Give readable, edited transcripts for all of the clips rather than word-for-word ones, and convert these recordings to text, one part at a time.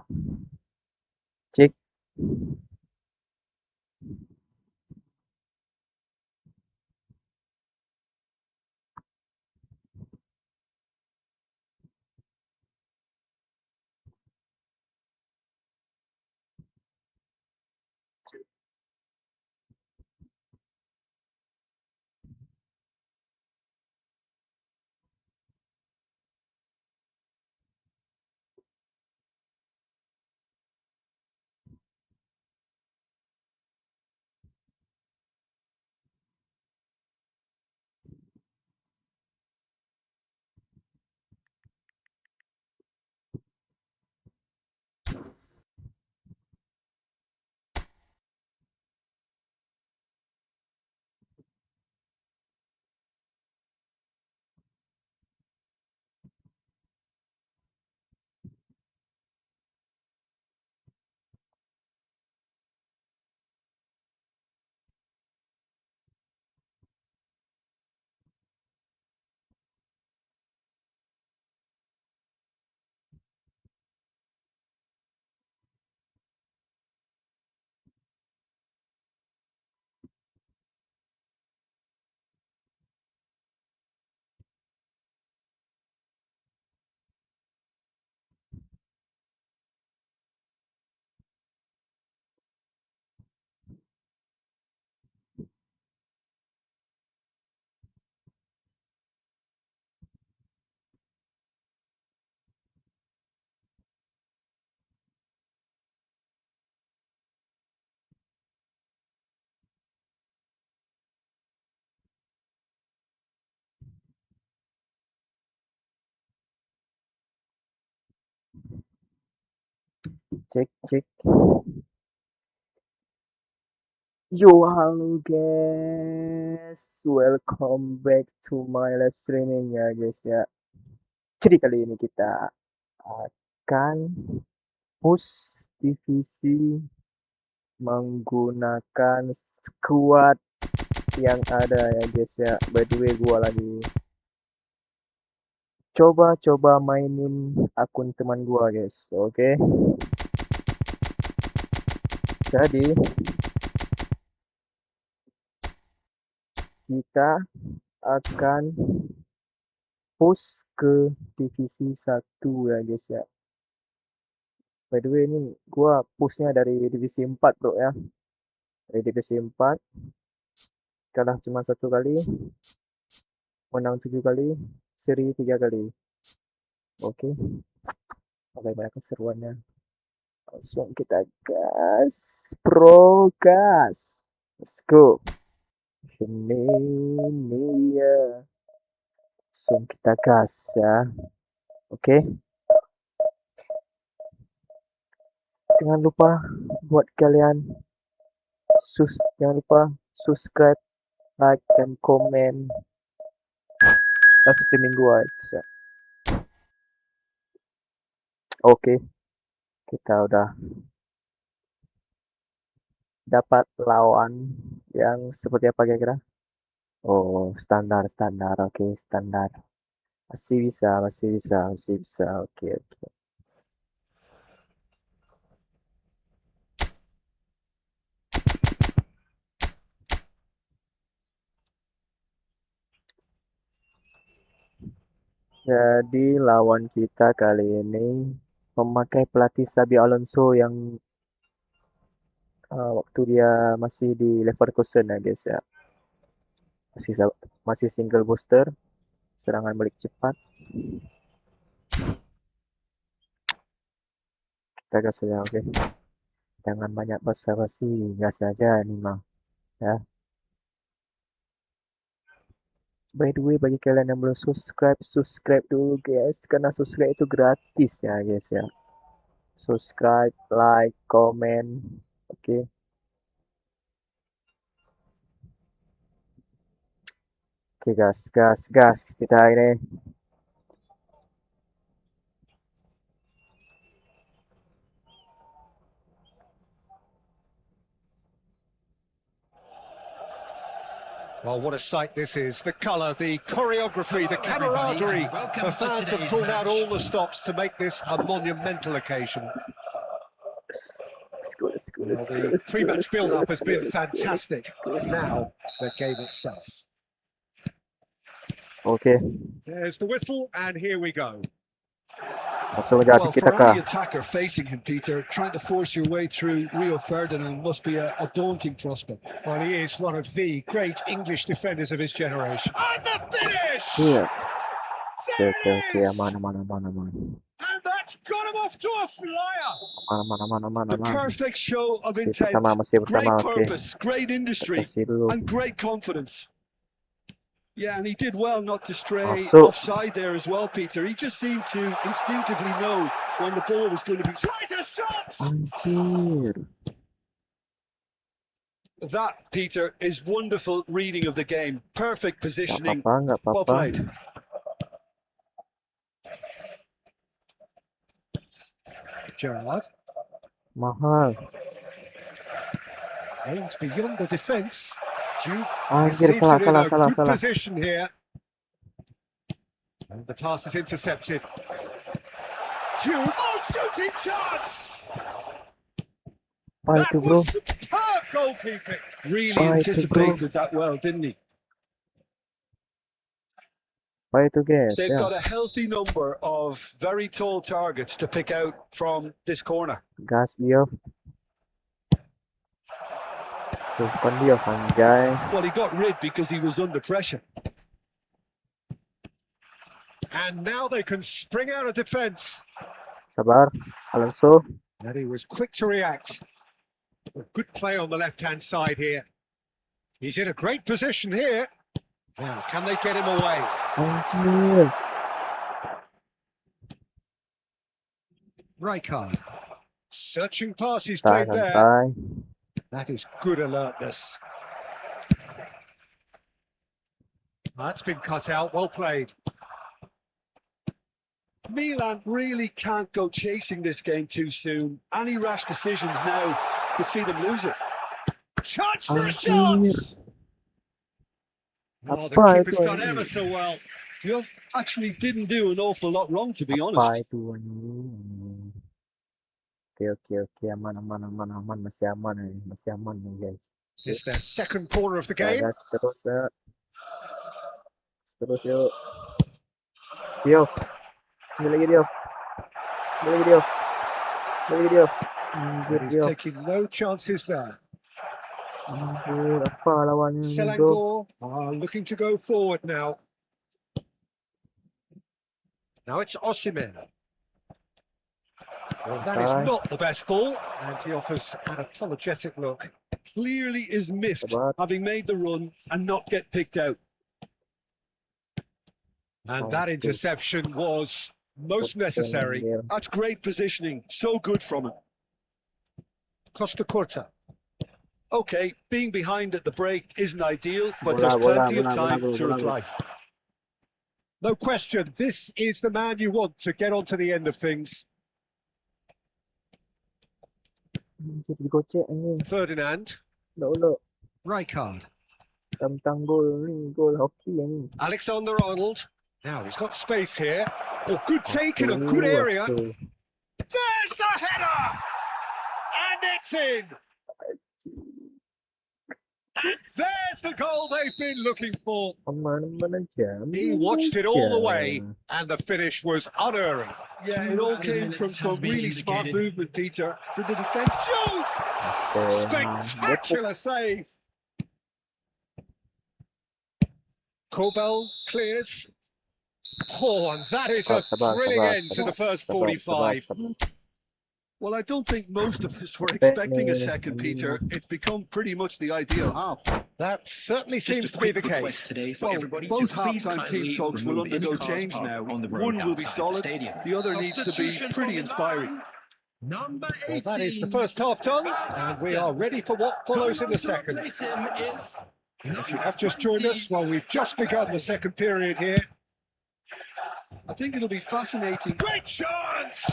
Cek. Cek, cek. Yo, halo guys. Welcome back to my live streaming ya guys ya. Jadi kali ini kita akan push divisi menggunakan squad yang ada ya guys ya. By the way, gua lagi coba-coba mainin akun teman gua guys. Oke. Jadi kita akan push ke divisi 1 ya guys ya. By the way, ini gua pushnya dari divisi 4 bro ya. Dari divisi 4 kalah cuma 1 kali, menang 7 kali, seri 3 kali. Oke, bagaimana keseruannya? Langsung kita gas, bro, gas. Let's go. Ini ya. Langsung kita gas ya. Oke. Jangan lupa buat kalian jangan lupa subscribe, like, dan komen live streaming gua. Oke, kita udah dapat lawan yang seperti apa kira-kira? Oh, standar, standar. Oke, standar. Masih bisa, masih bisa, masih bisa. Oke, oke. Jadi lawan kita kali ini memakai pelatih Xabi Alonso yang waktu dia masih di Leverkusen ya guys ya. Masih single booster, serangan balik cepat. Kita gas saja, oke. Jangan banyak basa-basi, gas saja nih mah. Ya. By the way, bagi kalian yang belum subscribe, subscribe dulu guys, karena subscribe itu gratis ya guys ya. Subscribe, like, komen, oke. Oke, gas, gas, gas kita ini. Well, what a sight this is. The colour, the choreography, the camaraderie. The fans have pulled out all the stops to make this a monumental occasion. Well, the pre-match build-up has been fantastic. Now, the game itself. Okay. There's the whistle, and here we go. Masuk aja Well, kita for kah. any attacker facing him, Peter, trying to force your way through Rio Ferdinand must be a daunting prospect. Well, he is one of the great English defenders of his generation. And the finish! Iya. There Okay, it is! aman. And that's got him off to a flyer! Aman. The perfect show of Masih intent, pertama, great okay. purpose, great industry, Kasih dulu. and great confidence. Yeah, and he did well not to stray Masuk. offside there as well, Peter. He just seemed to instinctively know when the ball was going to be... Tries a shot! Anjir. That, Peter, is wonderful reading of the game. Perfect positioning. Nggak Well apa-apa. played. Gerard. Mahal. Aims beyond the defence. Duke Anjir, receives it in a salah. good position here. And the pass is intercepted. Duke. Oh, shooting chance! Apa itu, bro? Superb goalkeeping. Really Apa itu, anticipated that well, didn't he? Apa itu, guys? They've Ya. got a healthy number of very tall targets to pick out from this corner. Gas dia. Bukan dia, Anjay. Well, he got rid because he was under pressure. And now they can spring out of defence. Sabar. Alonso. And he was quick to react. A good play on the left-hand side here. He's in a great position here. Now, can they get him away? Anjir. Rijkaard. Searching passes Santai, played there. santai. That is good alertness. That's been cut out. Well played. Milan really can't go chasing this game too soon. Any rash decisions now could see them lose it. Chance for a shot! Anjir. Oh, the Apa keeper's itu, done ever so well. Just actually didn't do an awful lot wrong, to be Apa honest. itu, anjing? Oke. Aman. Masih aman nih, guys. It's their second corner of the Ya, game. gas terus ya. Terus yuk. Dio. Ini lagi Dio. Anjir, And he's Dio. taking no chances there. Anjir, apa lawannya ini, bro? Selakan are looking to go forward now. Now it's Osimhen. Well, that is not the best ball, and he offers an apologetic look. Clearly is miffed, Sabar. having made the run and not get picked out. And that Okay. interception was most necessary. Yeah. That's great positioning, so good from him. Costa Corta. Okay, being behind at the break isn't ideal, but there's plenty of time to reply. No question, this is the man you want to get onto the end of things. Anjir, digocek ini. Ferdinand. Udah. Rijkaard. Tentang gol ni, gol hoki ini. Alexander-Arnold. Now he's got space here. Oh, good take in a good area. There's the header! And it's in! And there's the goal they've been looking for. Aman aja. He watched it all the way, and the finish was unerring. Yeah, it all came from some really smart movement, Peter. Did the defence... Shoot! Spectacular save! Kobel clears. Oh, and that is a thrilling end to the first 45. Well, I don't think most of us were expecting a second, Peter. It's become pretty much the ideal half. That certainly seems to be the case. Well, both half-time team talks will undergo change now. One will be solid, the other needs to be pretty inspiring. Well, that is the first half done, and we are ready for what follows in the second. And if you have just joined us, well, we've just begun the second period here. I think it'll be fascinating. Great chance!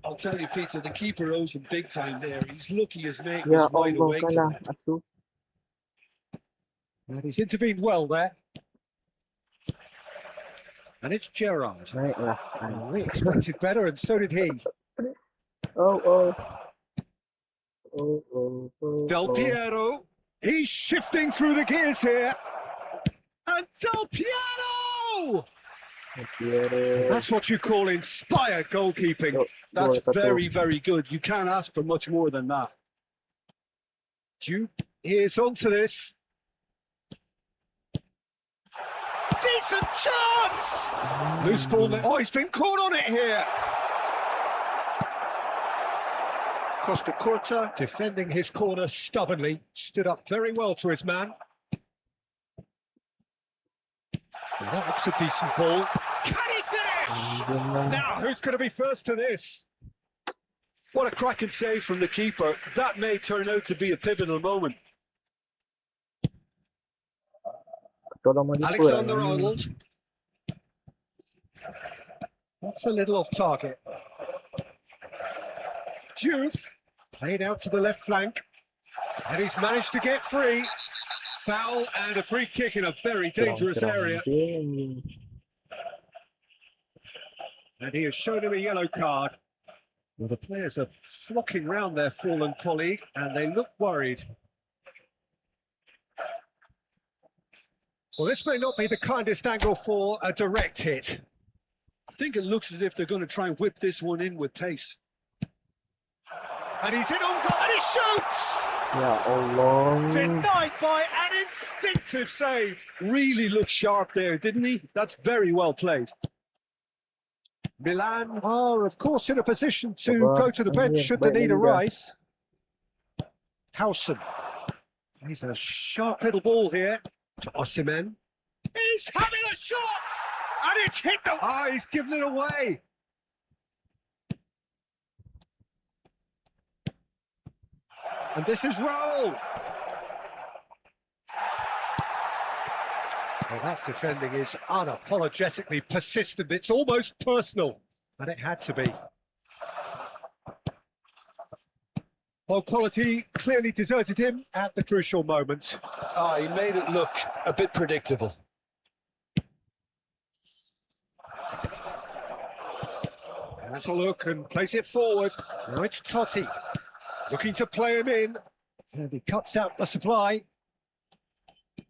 I'll tell you, Peter, the keeper owes him big time there. He's lucky his mate was wide awake to that. And he's intervened well there. And it's Gerard. We expected better, and so did he. Oh. Del Piero, he's shifting through the gears here. And Del Piero! That's what you call inspired goalkeeping. That's very, very good. You can't ask for much more than that. Duke is onto this. Decent chance! Loose ball. Oh, he's been caught on it here. Costa Curta defending his corner stubbornly. Stood up very well to his man. Now that looks a decent ball. Can he finish? Now, who's going to be first to this? What a cracking save from the keeper. That may turn out to be a pivotal moment. Alexander-Arnold. That's a little off target. Diouf played out to the left flank. And he's managed to get free. Foul and a free kick in a very dangerous area. And he has shown him a yellow card. Well, the players are flocking round their fallen colleague and they look worried. Well, this may not be the kindest angle for a direct hit. I think it looks as if they're going to try and whip this one in with pace. And he's in on goal and he shoots! Ya Allah. Denied by an instinctive save. Really looked sharp there, didn't he? That's very well played. Milan are, of course, in a position to go to the bench should the need arise. Howson plays a sharp little ball here to Osimhen. He's having a shot! And it's hit the... Ah, he's given it away. And this is Raul. Well, that defending is unapologetically persistent. It's almost personal, and it had to be. Well, quality clearly deserted him at the crucial moment. He made it look a bit predictable. Has a look and plays it forward. Now it's Totti, looking to play him in. And he cuts out the supply.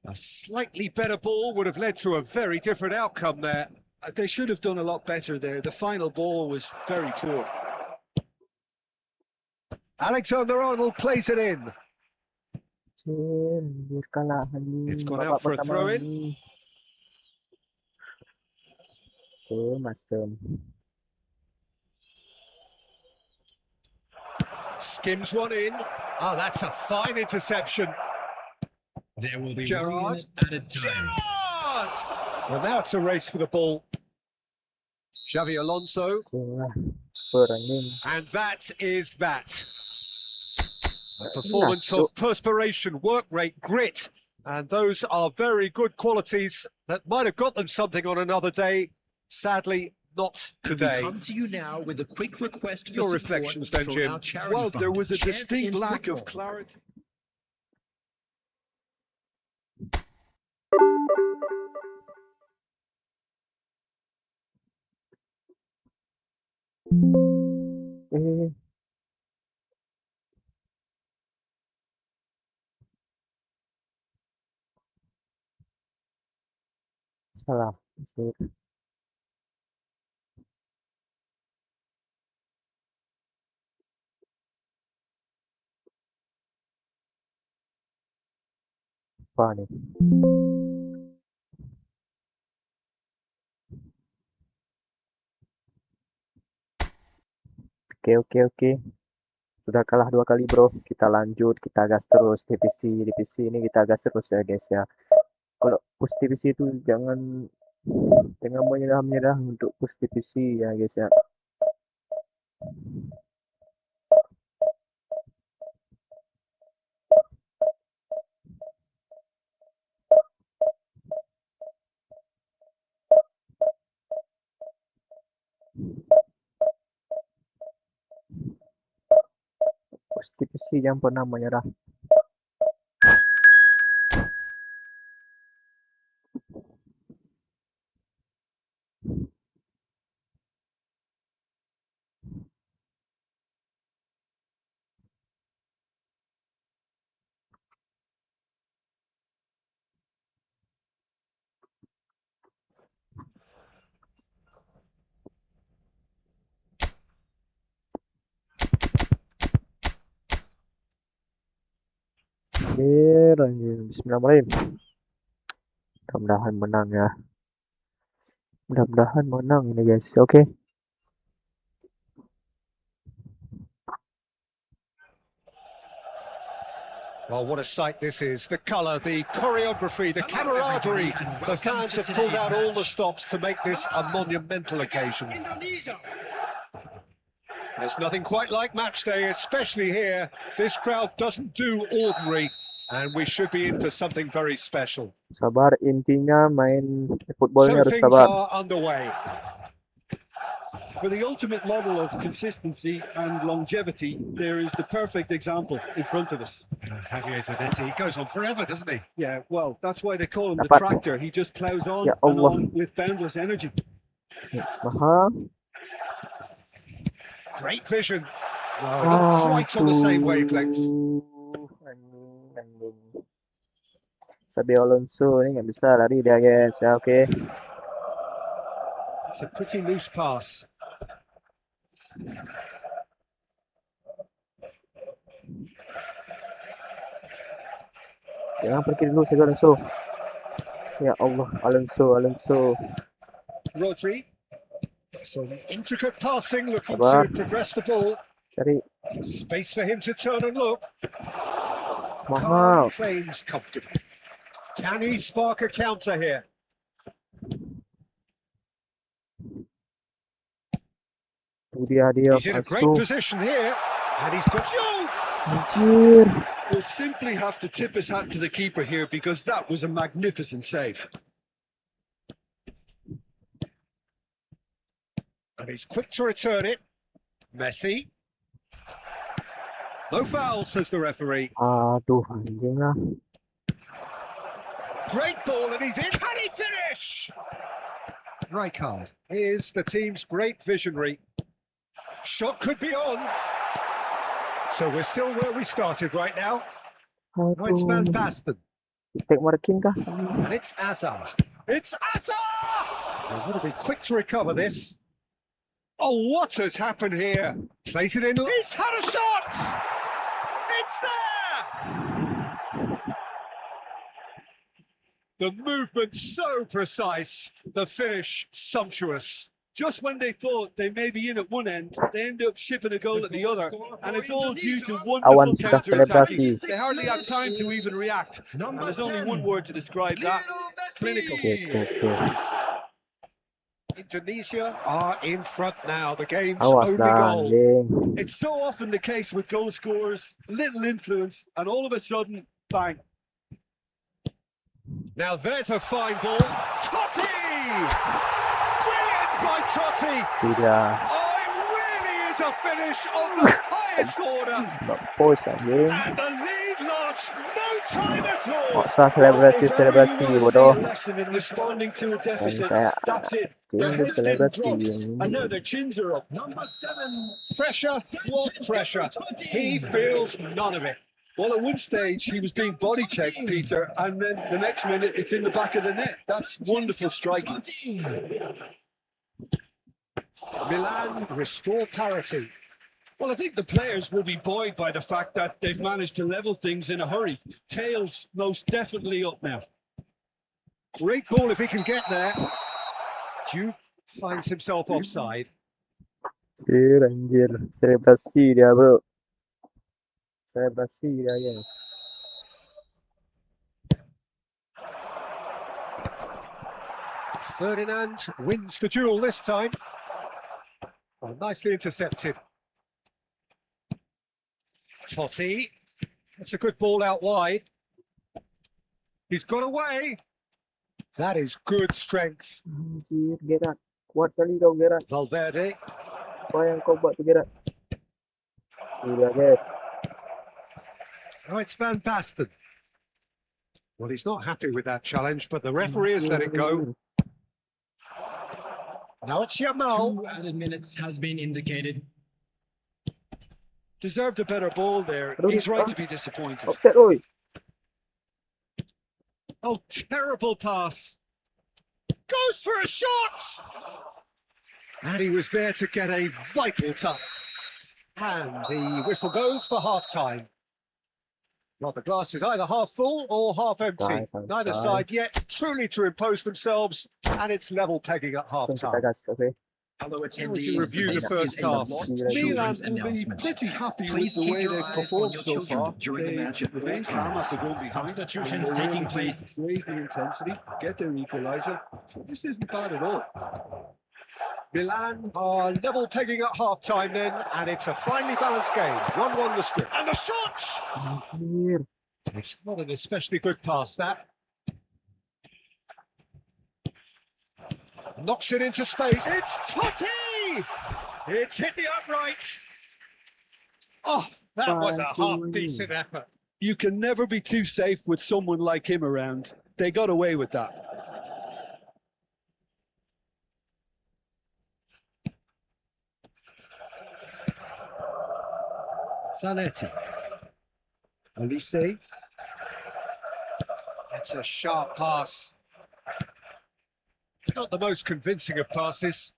A slightly better ball would have led to a very different outcome there. They should have done a lot better there. The final ball was very poor. Alexander-Arnold plays it in. It's gone out for a throw-in. Skims one in. Oh, that's a fine interception. There will be Gerard. at a time. Gerard! Well, now it's a race for the ball. Xavi Alonso. And that is that. A performance of perspiration, work rate, grit. And those are very good qualities that might have got them something on another day. Sadly, not today. We come to you now with a quick request for Your support reflections then, from Jim. our charity Well, fund, there was a Champ distinct in lack of Football. clarity. Salah. Apa nih? Oke. Sudah kalah 2 kali, bro. Kita lanjut, kita gas terus. Divisi ini kita gas terus ya, guys ya. Kalau push divisi itu jangan menyerah untuk push divisi ya, guys ya. Push divisi jangan pernah menyerah. Anjir, anjir. Bismillahirrahmanirrahim. Mudah-mudahan menang ya. Mudah-mudahan menang ini guys. Oke. Well, what a sight this is. The colour, the choreography, the camaraderie. The fans have pulled out all the stops to make this a monumental occasion. There's nothing quite like match day, especially here. This crowd doesn't do ordinary, and we should be in for something very special. Sabar, intinya main football ini So harus things sabar. are underway. For the ultimate model of consistency and longevity, there is the perfect example in front of us. Javier Zanetti goes on forever, doesn't he? Yeah, well, that's why they call him the Dapat. tractor. He just plows on Ya and Allah. on with boundless energy. Mahal. Great vision. No, not quite on the same wavelength. Anjing. Sabi Alonso ini nggak bisa lari dia guys. Ya oke. It's a pretty loose pass. Jangan pergi dulu Sabi Alonso. Ya Allah, Alonso. Rodri. Some intricate passing, looking Sabar. to progress the ball. Cari Space for him to turn and look. mahal. Claims comfortably. Can he spark a counter here? Tuh dia He's in a great masuk. position here, and he's got Anjir. We'll simply have to tip his hat to the keeper here because that was a magnificent save. and he's quick to return it. Messi. No foul, says the referee. Aduh, anjing lah. Great ball, and he's in. Can he finish? Rijkaard is the team's great visionary. Shot could be on. So we're still where we started right now. No, it's Van Aduh. Basten. Take marking kah? And it's Azar. It's Azar! They've got to be quick to recover this. Oh, what has happened here? Place it in. He's had a shot! It's there! The movement so precise. The finish sumptuous. Just when they thought they may be in at one end, they end up shipping a goal at the other, and it's all due to Awan wonderful sudah counter-attacking. selebrasi. They hardly had time to even react, and there's only one word to describe that: clinical. Oke. Indonesia are in front now. The game's Awas only lah, goal. anjing. It's so often the case with goal scorers, little influence, and all of a sudden, bang. Now there's a fine ball. Totti! Brilliant by Totti! Tidak. Oh, it really is a finish of the highest order. Nggak pos anjing. And the lead lost no time at all. Nggak usah If ever selebrasi you want to see bodoh. a lesson in responding to a deficit, kayak that's it. Their anjing heads didn't selebrasi drop, anjing. and now their chins are up. Pressure, what pressure? He feels none of it. Well, at one stage, he was being body checked, Peter, and then the next minute, it's in the back of the net. That's wonderful striking. Milan restore parity. Well, I think the players will be buoyed by the fact that they've managed to level things in a hurry. Tails most definitely up now. Great ball if he can get there. Juve finds himself offside. Anjir, selebrasi dia bro. Selebrasi dia ya. Ferdinand wins the duel this time. Oh, nicely intercepted. Totti. That's a good ball out wide. He's got away. That is good strength. Anjir, Gerard. Kuat kali kau Gerard. Valverde. Apa yang kau buat tu Gerard? Gila guys. Oh, it's Van Basten. Well, he's not happy with that challenge, but the referee has let it go. Now it's Yamal. 2 added minutes has been indicated. Deserved a better ball there. He's right to be disappointed. Offset oi. Oh, terrible pass. Goes for a shot. And he was there to get a vital touch. And the whistle goes for half-time. Well, the glass is either half full or half empty. Santai, Neither santai. side yet truly to impose themselves, and it's level pegging at Langsung kita half-time. gas, oke? Hello, How would you attendees. review the This first is a half? Lord Milan Milan Children's will be announcement. pretty happy Please with the keep way your they've eyes on performed your so children far. during the They match at all remain calm times. after going behind, and Substitutions they were taking able to place. raise the intensity, get their equaliser. So this isn't bad at all. Milan are level pegging at half-time then, and it's a finely balanced game. 1-1 the script. And the shots! Anjir. It's not an especially good pass, that. Knocks it into space. It's Totti! It's hit the upright. Oh, that was a half-decent effort. You can never be too safe with someone like him around. They got away with that. Zanetti. Olise. That's a sharp pass. Not the most convincing of passes.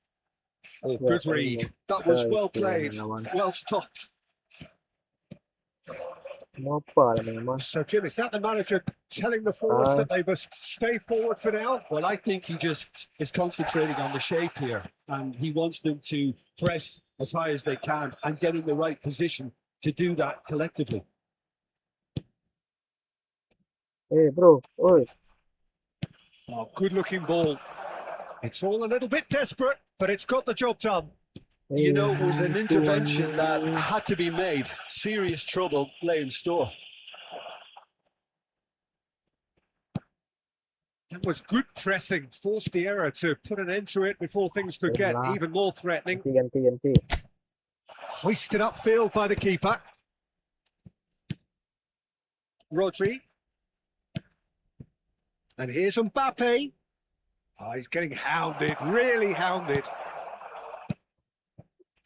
Oh, good read. That was well played, well stopped. Kenapa lah memang? So, Jim, is that the manager telling the forwards that they must stay forward for now? Well, I think he just is concentrating on the shape here, and he wants them to press as high as they can and get in the right position to do that collectively. Eh, bro, oi. Oh, good-looking ball. It's all a little bit desperate, but it's got the job done. You know, it was an Itu intervention that anjing. had to be made. Serious trouble lay in store. That was good pressing, forced the error to put an end to it before things could get Terima. even more threatening. Ganti. Hoisted upfield by the keeper. Rodri. And here's Mbappe. Oh, he's getting hounded, really hounded.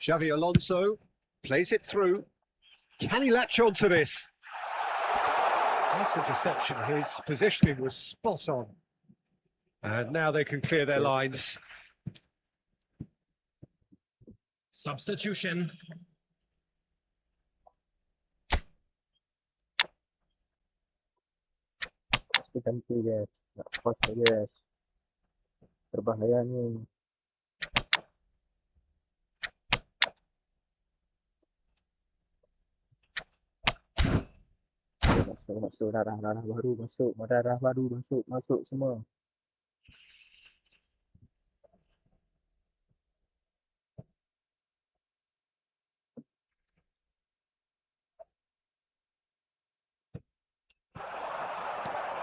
Xavi Alonso plays it through. Can he latch on to this? Nice interception. His positioning was spot on. And now they can clear their lines. Substitution. Pasti ganti guys. Nggak pas ya guys. Berbahaya nih. Masuk darah baru masuk, darah baru masuk semua.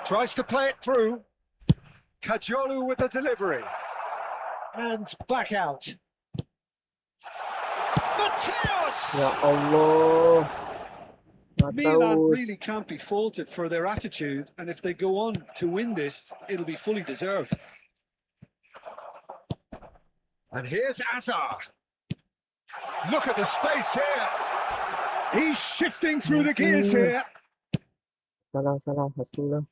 Tries to play it through. Kajolu with the delivery. And back out. Mateos! Ya Allah. Milan Tahu. really can't be faulted for their attitude, and if they go on to win this, it'll be fully deserved. And here's Azar. Look at the space here. He's shifting through the gears here. Salah Hasula.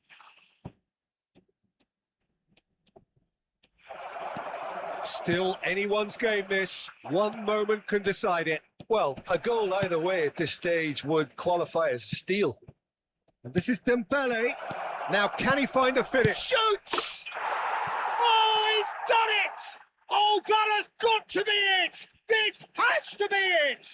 Still anyone's game this. One moment can decide it. Well, a goal either way at this stage would qualify as a steal. And this is Dembele. Now can he find a finish? Shoots! Oh, he's done it! Oh, that has got to be it! This has to be it!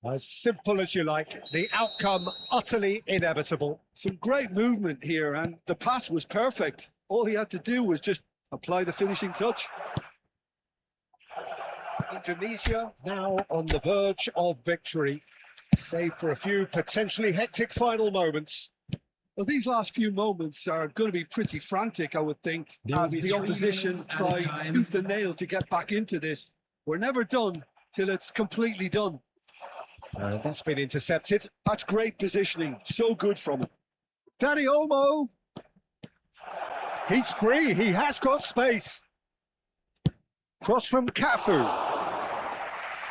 As simple as you like. The outcome utterly inevitable. Some great movement here, and the pass was perfect. All he had to do was just apply the finishing touch. Indonesia now on the verge of victory, save for a few potentially hectic final moments. Well, these last few moments are going to be pretty frantic, I would think, There will as be the 3 opposition minutes at a try time. tooth and nail to get back into this. We're never done till it's completely done. That's been intercepted. That's great positioning, so good from him. Danny Olmo. He's free, he has got space. Cross from Cafu.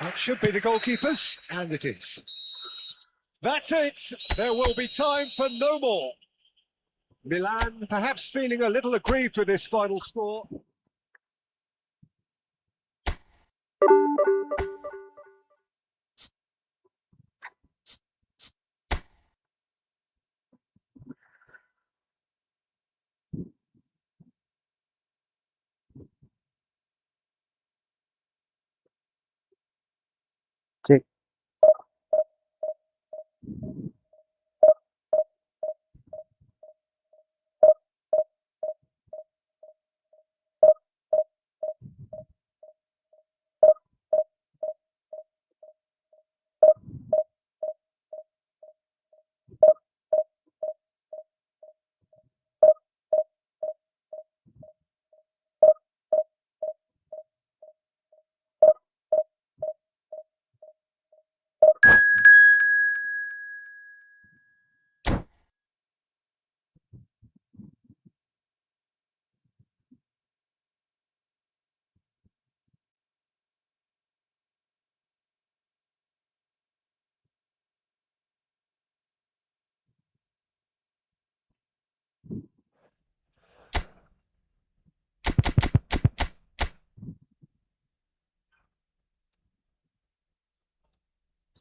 That should be the goalkeepers, and it is. That's it. There will be time for no more. Milan perhaps feeling a little aggrieved with this final score.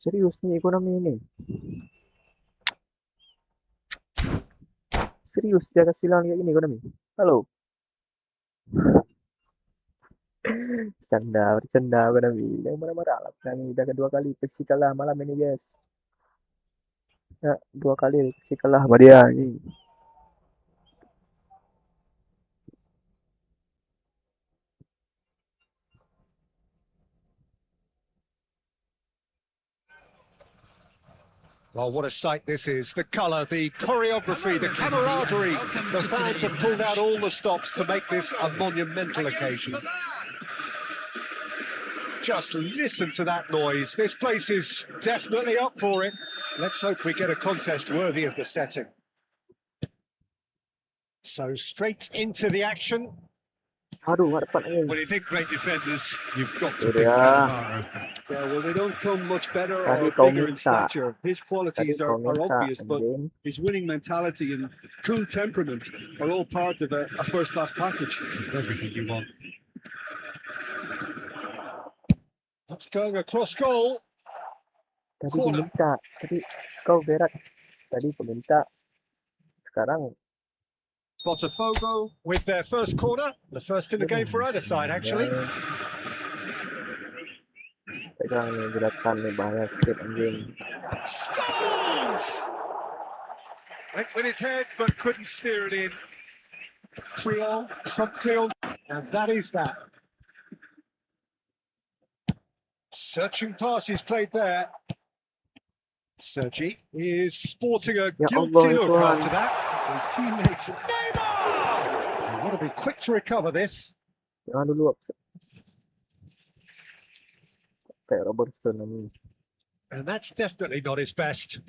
Serius nih ekonomi ini. Serius dia kasih silang kayak gini ekonomi. Halo. Bercanda ekonomi. Yang marah-marah lah. Yang udah kedua kali kasih kalah malam ini guys. Ya, 2 kali kasih kalah sama dia ini. Well, what a sight this is. The colour, the choreography, the camaraderie. The fans have pulled out all the stops to make this a monumental occasion. Just listen to that noise. This place is definitely up for it. Let's hope we get a contest worthy of the setting. So straight into the action. Aduh, nggak dapat nih. When you think great defenders, you've got to Udah. think Cannavaro. Yeah, well, they don't come much better Tadi or kau bigger in minta. stature. His Tadi qualities kau are minta obvious, but anjing. his winning mentality and cool temperament are all part of a first-class package. It's everything you want. That's going across goal. Tadi kau minta. Tadi kau berak. Tadi kau minta. Sekarang Botafogo with their first corner. The first in the game for either side, actually. Pegang nih gerakan nih bahaya sedikit anjing. Scores! Went with his head, but couldn't steer it in. Cleon, from Cleon, and that is that. Searching passes played there. Sergi is sporting a Ya guilty Allah, look Tuhan. after that. His teammates. Neymar! They want to be quick to recover this. Jangan dulu. Kayak Robertson ini. And that's definitely not his best.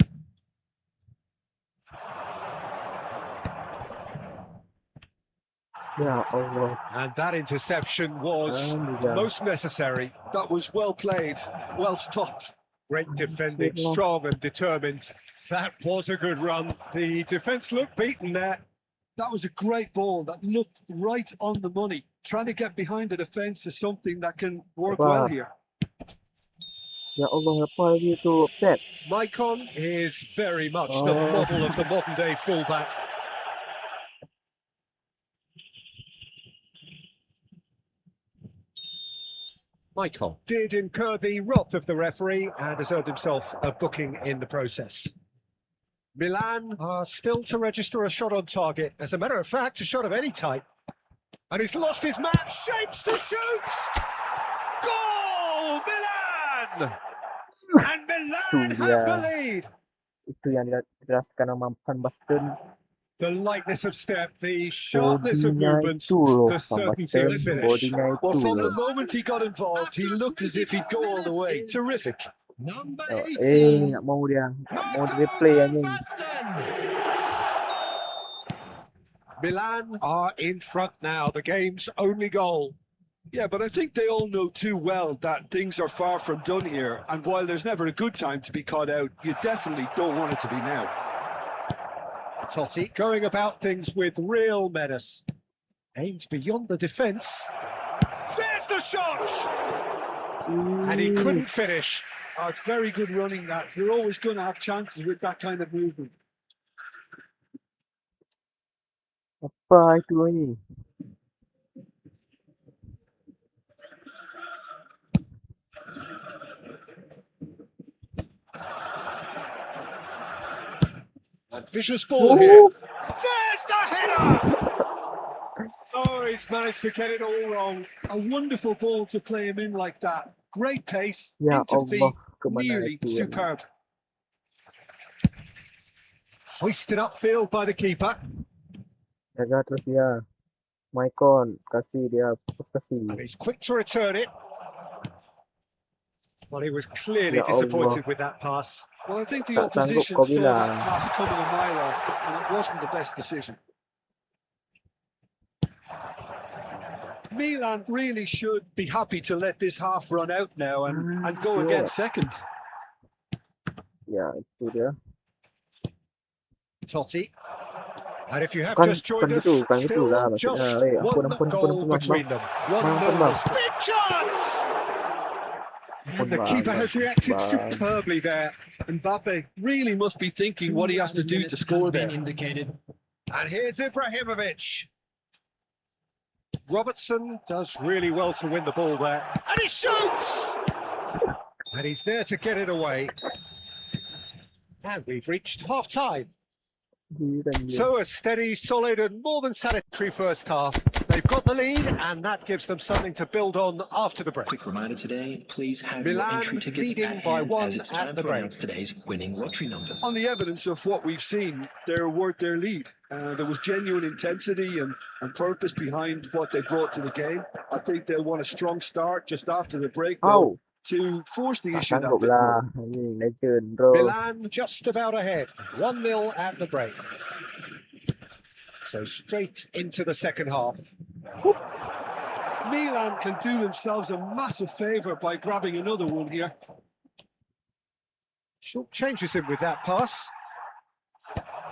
Ya Allah. And that interception was most necessary. That was well played, well stopped. Great defending, strong and determined. That was a good run. The defence looked beaten there. That was a great ball that looked right on the money. Trying to get behind the defence is something that can work well here. Ya Allah, apa lagi itu offset? Maicon is very much the model of the modern day fullback. Maicon did incur the wrath of the referee and has earned himself a booking in the process. Milan are still to register a shot on target. As a matter of fact, a shot of any type. And he's lost his man. Shapes to shoot! Goal! Milan! And Milan have the lead. Itu yang dijelaskan sama Van Basten. The lightness of step, the sharpness of movement, the certainty of finish. Well, from the moment he got involved, he looked as if he'd go all the way. Terrific. Number Nggak mau dia. Nggak mau di replay anjing. Milan are in front now, the game's only goal. Yeah, but I think they all know too well that things are far from done here. And while there's never a good time to be caught out, you definitely don't want it to be now. Totti going about things with real menace. Aimed beyond the defence. There's the shot! And he couldn't finish. Oh, it's very good running that. You're always going to have chances with that kind of movement. Apa itu ini? Ambitious ball here. There's the header! Oh, he's managed to get it all wrong. A wonderful ball to play him in like that. Great pace, Ya into Allah, feet, kemana nearly itu? superb. Hoisted upfield by the keeper. Jaga terus dia. Maicon, kasih dia prestasi. And he's quick to return it. Well, he was clearly Ya disappointed Allah. with that pass. Well, I think the Tak sanggup opposition kau saw bilang. that pass coming a mile off, and it wasn't the best decision. Milan really should be happy to let this half run out now and go again second. Ya, itu dia. Totti. And if you have Bukan- just joined bukan us, gitu, bukan gitu still lah maksudnya. just Ampun, one ampun, goal maaf, between them. Maaf, 1-0. maaf. Big chance! And the keeper has reacted superbly there. Mbappe really must be thinking what he has to do to score there. Indicated. And here's Ibrahimovic. Robertson does really well to win the ball there. And he shoots! And he's there to get it away. And we've reached half-time. So a steady, solid and more than satisfactory first half. They've got the lead and that gives them something to build on after the break. Quick reminder today, please have Milan your entry tickets leading at by hand, one as it's at time the to break. announce today's winning lottery numbers. On the evidence of what we've seen, they're worth their lead. There was genuine intensity and purpose behind what they brought to the game. I think they'll want a strong start just after the break, though, to force the issue that bit more. Milan just about ahead, 1-0 at the break. So straight into the second half. Milan can do themselves a massive favour by grabbing another one here. Short changes him with that pass.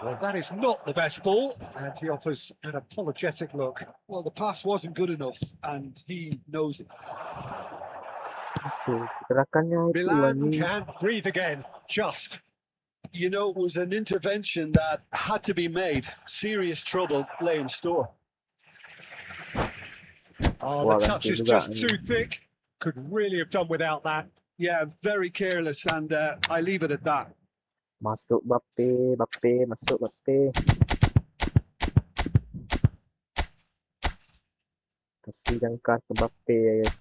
Well, that is not the best ball, and he offers an apologetic look. Well, the pass wasn't good enough, and he knows it. Milan can't breathe again, just. You know, it was an intervention that had to be made. Serious trouble lay in store. Oh, the touch is just too thick. Could really have done without that. Yeah, very careless, and I leave it at that. Masuk Bappe, masuk Bappe. Kasih jangkar ke Bappe, guys.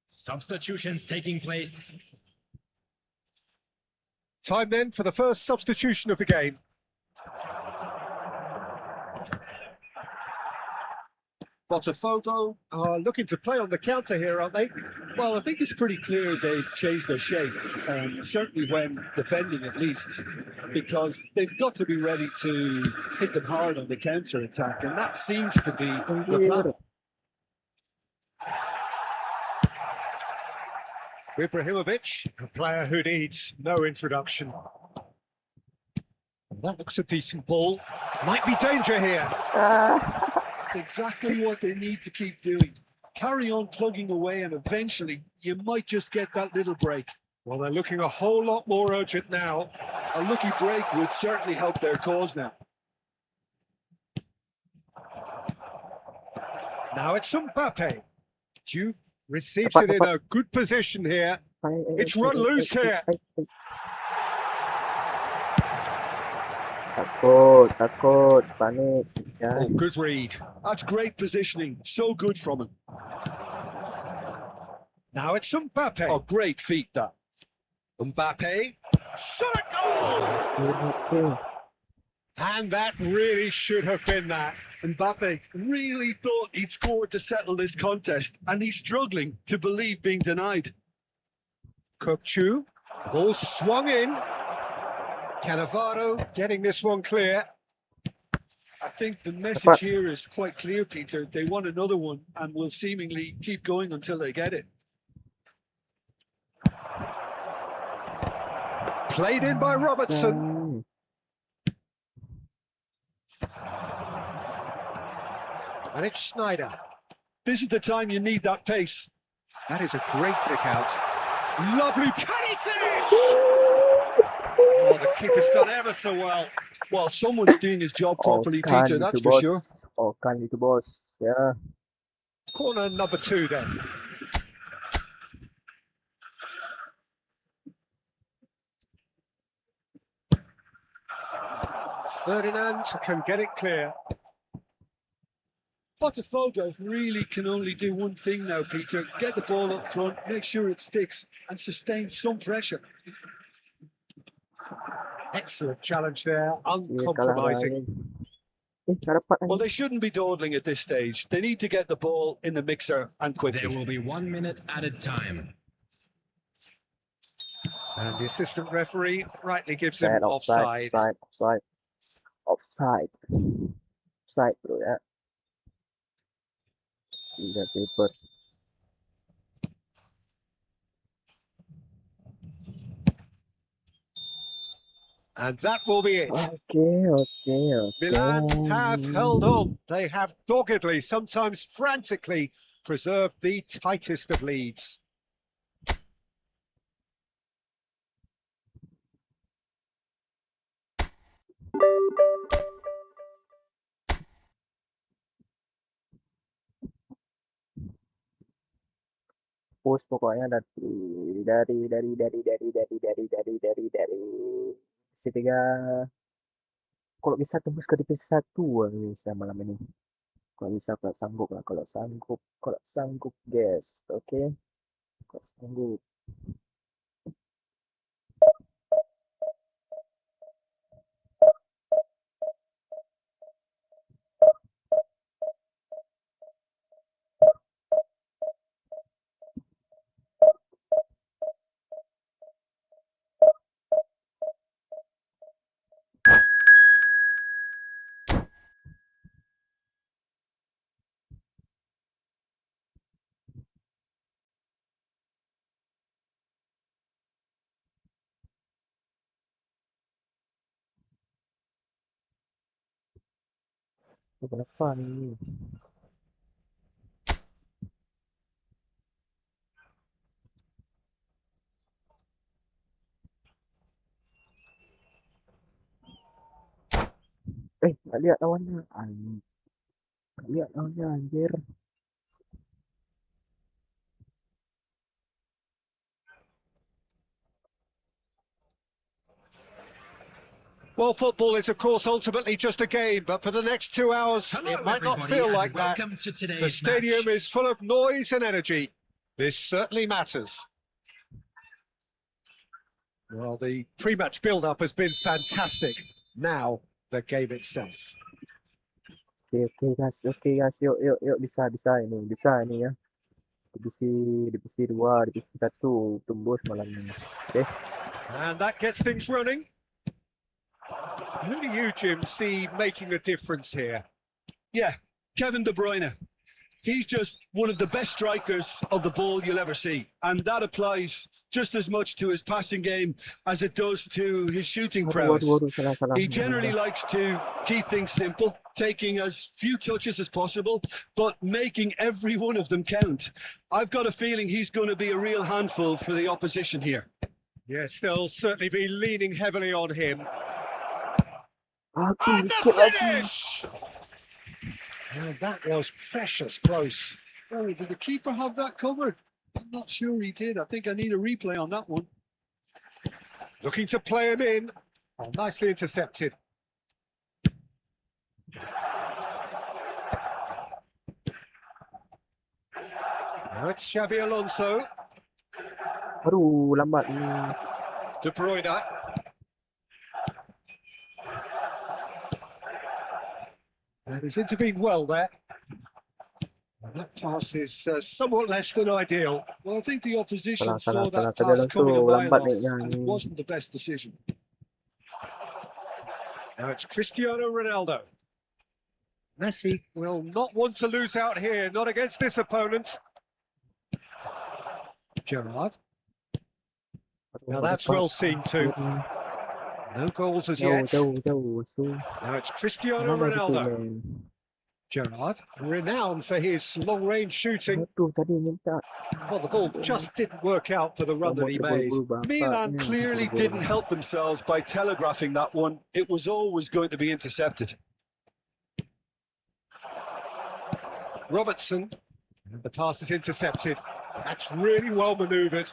Substitutions taking place. Time then for the first substitution of the game. Botafogo are looking to play on the counter here, aren't they? Well, I think it's pretty clear they've changed their shape, certainly when defending at least, because they've got to be ready to hit them hard on the counter-attack, and that seems to be the plan. Ibrahimovic, a player who needs no introduction. That looks a decent ball. Might be danger here. That's exactly what they need to keep doing. Carry on plugging away and eventually you might just get that little break. Well, they're looking a whole lot more urgent now. A lucky break would certainly help their cause now. Now it's Mbappe. Juve receives it in a good position here. It's run loose here. Takut, panik. Oh, good read. That's great positioning. So good from him. Now it's Mbappe. Oh, great feet, that. Mbappe. Shot a goal! And that really should have been that. Mbappe really thought he'd scored to settle this contest, and he's struggling to believe being denied. Kukçu, ball swung in. Cannavaro getting this one clear. I think the message here is quite clear, Peter. They want another one and will seemingly keep going until they get it. Played in by Robertson. And it's Schneider. This is the time you need that pace. That is a great pick out. Lovely, can he finish? Oh, the keeper's done ever so well. Well, someone's doing his job properly, Peter, that's for sure. Oh, kan itu bos. Ya. Corner number 2 then. Ferdinand can get it clear. Botafogo really can only do one thing now, Peter. Get the ball up front, make sure it sticks, and sustain some pressure. Excellent challenge there, uncompromising. Well, they shouldn't be dawdling at this stage. They need to get the ball in the mixer and quickly. There will be 1 minute at a time. And the assistant referee rightly gives him offside. Offside, bro ya. Tiga paper. And that will be it. Okay. Milan have held on. They have doggedly, sometimes frantically, preserved the tightest of leads. Push pokoknya dari divisi 3. Kalau bisa tembus ke divisi 1 bisa malam ini. Kalau bisa, kalau sanggup lah, kalau sanggup guys, oke, kalau sanggup. Kenapa nih? Nggak lihat lawannya. Nggak lihat lawannya, anjir. Well, football is, of course, ultimately just a game, but for the next 2 hours, Hello, it might not everybody, feel and like that. welcome to today's The stadium match. is full of noise and energy. This certainly matters. Well, the pre-match build-up has been fantastic. Now, the game itself. Oke guys, yuk bisa ini ya. Divisi 2, divisi 1 tembus malam ini. Oke. And that gets things running. Who do you, Jim, see making a difference here? Yeah, Kevin De Bruyne. He's just one of the best strikers of the ball you'll ever see. And that applies just as much to his passing game as it does to his shooting prowess. Salah. He generally likes to keep things simple, taking as few touches as possible, but making every one of them count. I've got a feeling he's going to be a real handful for the opposition here. Yes, they'll certainly be leaning heavily on him. Aduh, And the dikit lagi. finish! And that was precious close. Oh, did the keeper have that covered? I'm not sure he did. I think I need a replay on that one. Looking to play him in. Oh, nicely intercepted. Now it's Xabi Alonso. Aduh, lambat ni. De Bruyne. And he's intervened well there. And that pass is somewhat less than ideal. Well, I think the opposition Salah. saw that Tadi pass Alonso coming a mile lambat off, naiknya and it ni. wasn't the best decision. Now it's Cristiano Ronaldo. Messi will not want to lose out here, not against this opponent. Gerrard. Now that's well seen too. No goals as yet. Jauh. Now it's Cristiano Mana gitu, Ronaldo. man? Gerrard, renowned for his long-range shooting. Aduh, tadi minta. Well, the ball just didn't work out for the run that he made. Milan clearly didn't help themselves by telegraphing that one. It was always going to be intercepted. Robertson, and the pass is intercepted. That's really well manoeuvred.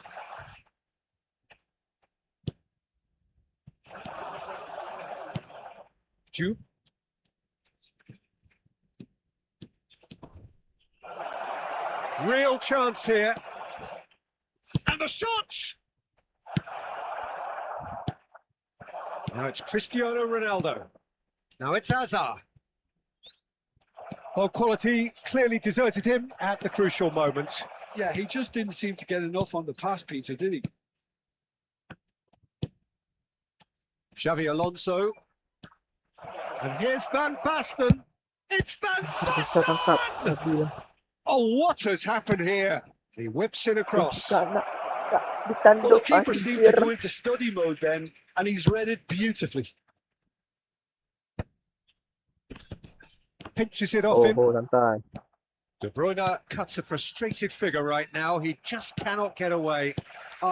Juve. Real chance here. And the shot! Now it's Cristiano Ronaldo. Now it's Hazard. Well, quality clearly deserted him at the crucial moment. Yeah, he just didn't seem to get enough on the pass, Peter, did he? Xavi Alonso. And here's Van Basten. It's Van Bisa tangkap. Basten! Oh, what has happened here? He whips it across. Tak nak. Well, the Ditanduk keeper seemed to anjir. go into study mode then, and he's read it beautifully. Pinches it off him. Oh, santai. De Bruyne cuts a frustrated figure right now. He just cannot get away.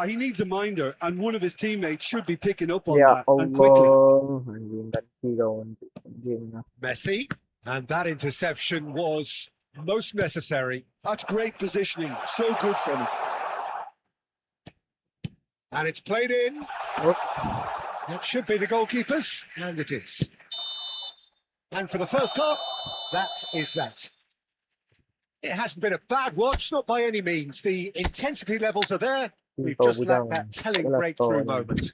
He needs a minder, and one of his teammates should be picking up on Ya that, and quickly. Allah. Anjing ganti kau anjing. Messi. And that interception was most necessary. That's great positioning. So good from him. And it's played in. Oh. That should be the goalkeeper's, and it is. And for the first half, that is that. It hasn't been a bad watch, not by any means. The intensity levels are there. We've just lacked that telling breakthrough moment.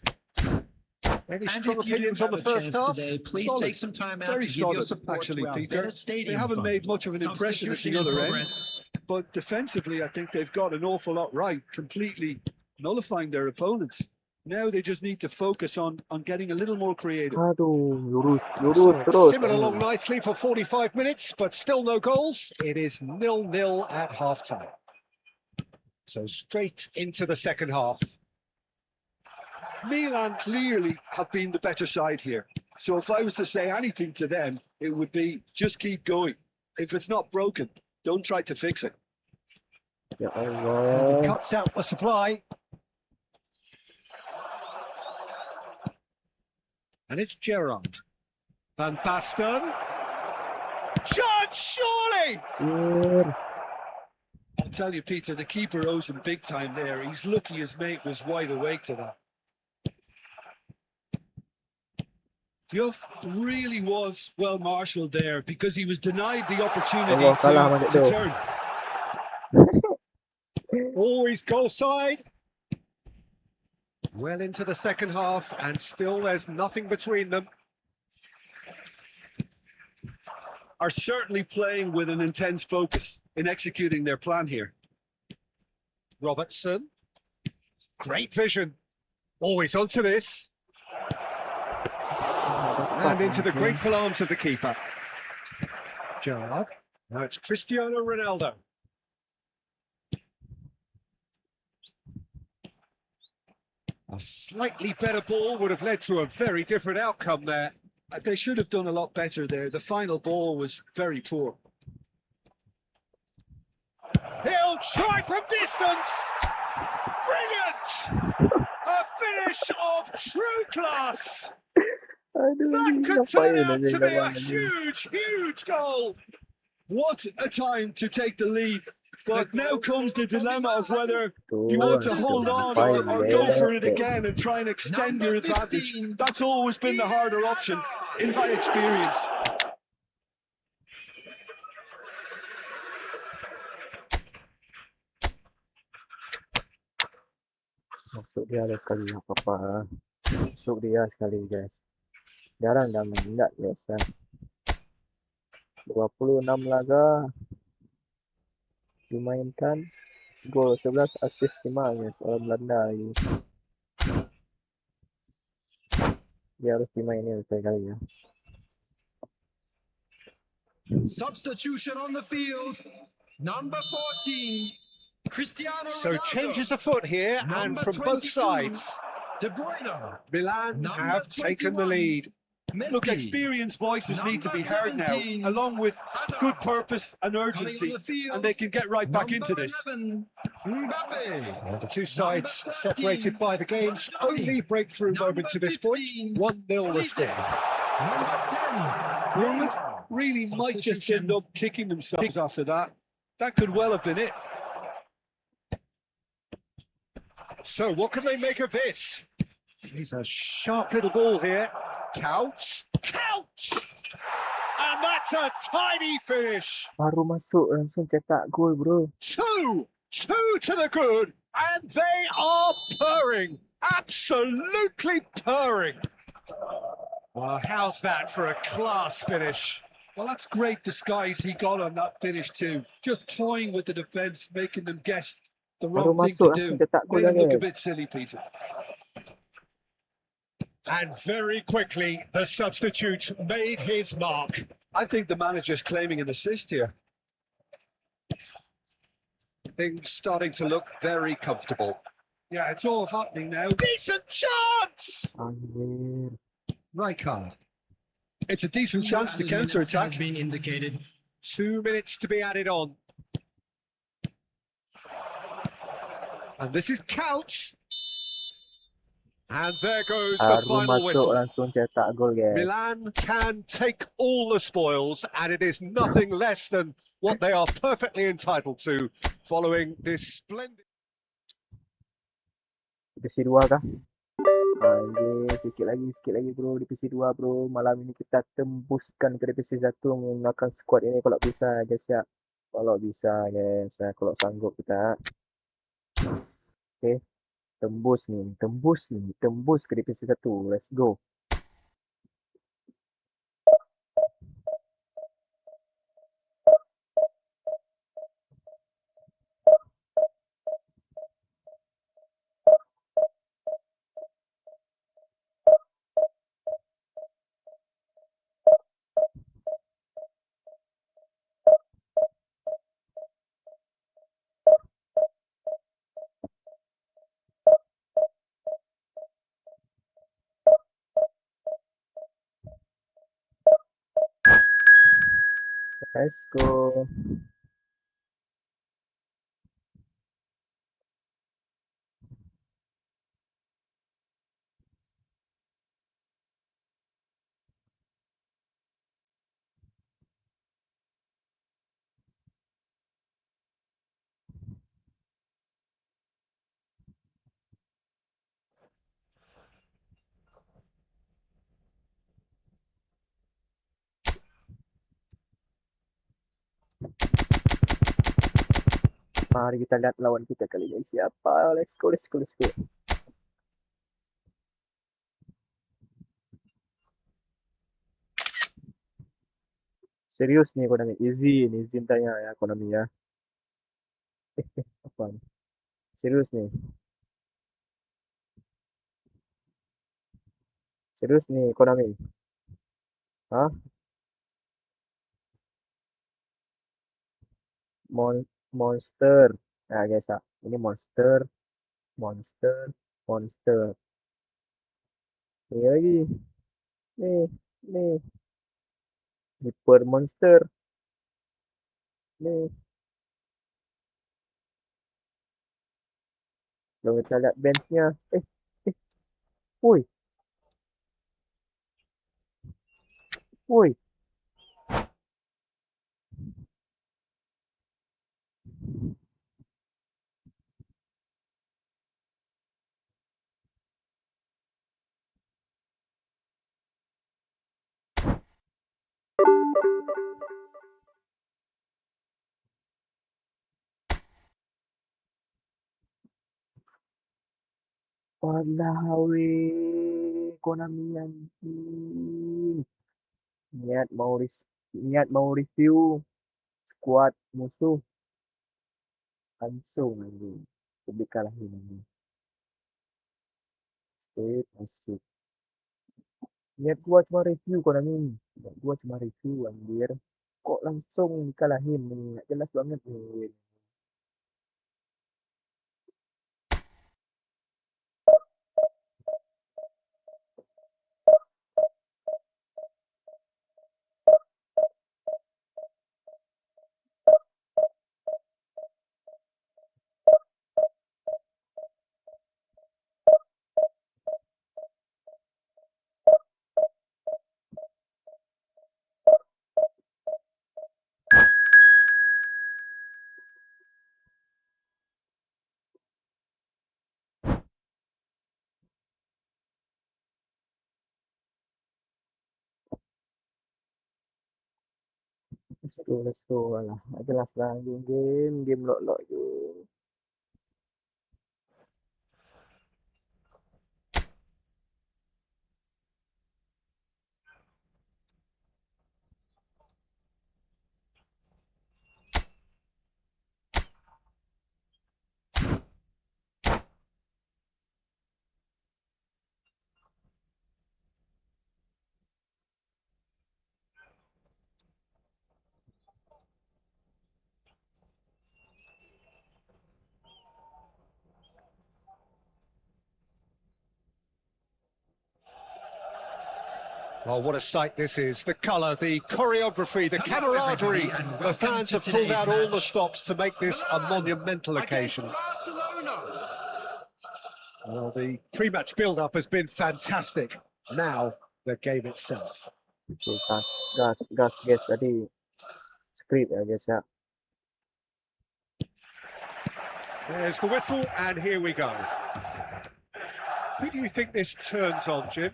Any strong opinions on the first half? Today, please Solid. take some time out Very to give your solid, support actually, to our Peter. better stadium They haven't fund. made much of an impression at the Substitution in other end, progress. but defensively, I think they've got an awful lot right, completely nullifying their opponents. Now they just need to focus on getting a little more creative. Aduh, lurus So terus. it's simmered along nicely for 45 minutes, but still no goals. It is 0-0 at half-time. So straight into the second half. Milan clearly have been the better side here. So if I was to say anything to them, it would be just keep going. If it's not broken, don't try to fix it. Ya And he Allah. cuts out the supply. And it's Gerrard. Van Basten. Shot, surely! Anjir. I'll tell you, Peter, the keeper owes him big time there. He's lucky his mate was wide awake to that. Diouf really was well marshalled there because he was denied the opportunity Allah kalah macam to tu. turn. Always goal side. Well into the second half, and still there's nothing between them. Are certainly playing with an intense focus in executing their plan here. Robertson. Great vision. Always onto this. And into the grateful arms of the keeper. Gerrard. Now it's Cristiano Ronaldo. A slightly better ball would have led to a very different outcome there. They should have done a lot better there. The final ball was very poor. He'll try from distance. Brilliant! A finish of true class. Aduh, That could ngapain turn out anjing to be a kawan anjing. huge, huge goal. What a time to take the lead. But now comes the dilemma of whether Tu you want to anjing hold on ngapain or go for it bete. again and try and extend your Number advantage. 15. That's always been the harder option, in my experience. Masuk dia ada sekali tak apa-apa. Masuk dia sekali guys. Jarang dah main tak biasa. 26 laga dimainkan, gol 11, assist 5 guys. Orang Belanda lagi. Dia harus dimainin sekali ya. Substitution on the field. Number 14. Cristiano So Ronaldo. changes afoot here, and Number from both 22. sides. De Bruyne. Milan Number have taken the 21. lead. Messi. Look, experienced voices need to be heard now, 17. along with Hazard. good purpose and Coming urgency, on the field. and they can get right back Number into this. 11. Mbappe. Well, the two sides Number 13. separated by the game's only breakthrough moment to this point. 15. 1-0 the score. Number 10. Bournemouth really might just end up kicking themselves after that. That could well have been it. So what can they make of this? He's a sharp little ball here. Couch. And that's a tiny finish. Baru masuk langsung cetak gol bro. Two to the good, and they are purring. Absolutely purring. Well, how's that for a class finish? Well, that's great disguise he got on that finish too. Just toying with the defence, making them guess the Baru wrong thing to masuk do. langsung cetak gol Made him look a guys. bit silly, Peter. And very quickly, the substitute made his mark. I think the manager's claiming an assist here. Things starting to look very comfortable. Yeah, it's all happening now. Decent chance! Anjir. Right card. It's a decent chance to counter-attack. Has been indicated. 2 minutes to be added on. And this is count. And there goes the Baru final masuk whistle. langsung cetak gol, guys. Milan can take all the spoils, and it is nothing less than what they are perfectly entitled to following this splendid... Divisi 2 kah? Anjir, sikit lagi bro. Divisi 2 bro. Malam ini kita tembuskan ke Divisi 1 menggunakan squad ini kalau bisa guys ya. Kalau bisa guys ya. Kalau sanggup kita. Oke. Tembus ke Divisi 1. Let's go. Let's go. Mari kita lihat lawan kita kali ini siapa. Let's go. Serius nih Konami. Izin tanya ya Konami ya. Apa nih? Serius nih. Serius nih Konami. Hah? Monster. Nah guys ya. Ini monster. Monster. Ini lagi. Nih. Nih. Hyper monster. Nih. Kalau kita lihat benchnya. Eh. Woi. Walah Konami anjing. Niat mau review squad musuh langsung anjing. Jadi kalahin anjing. Masuk. Niat gua cuma review Konami. Niat gua cuma review anjir. Kok langsung dikalahin nih? Nggak jelas banget nih. Let's go lah. Nggak jelas lah game lok je. Oh, what a sight this is. The colour, the choreography, the camaraderie. The fans have pulled out all the stops to make this a monumental occasion. Well, the pre-match build-up has been fantastic. Now, the game itself. Okay, gas guys tadi script ya guys ya. There's the whistle, and here we go. Who do you think this turns on, Jim?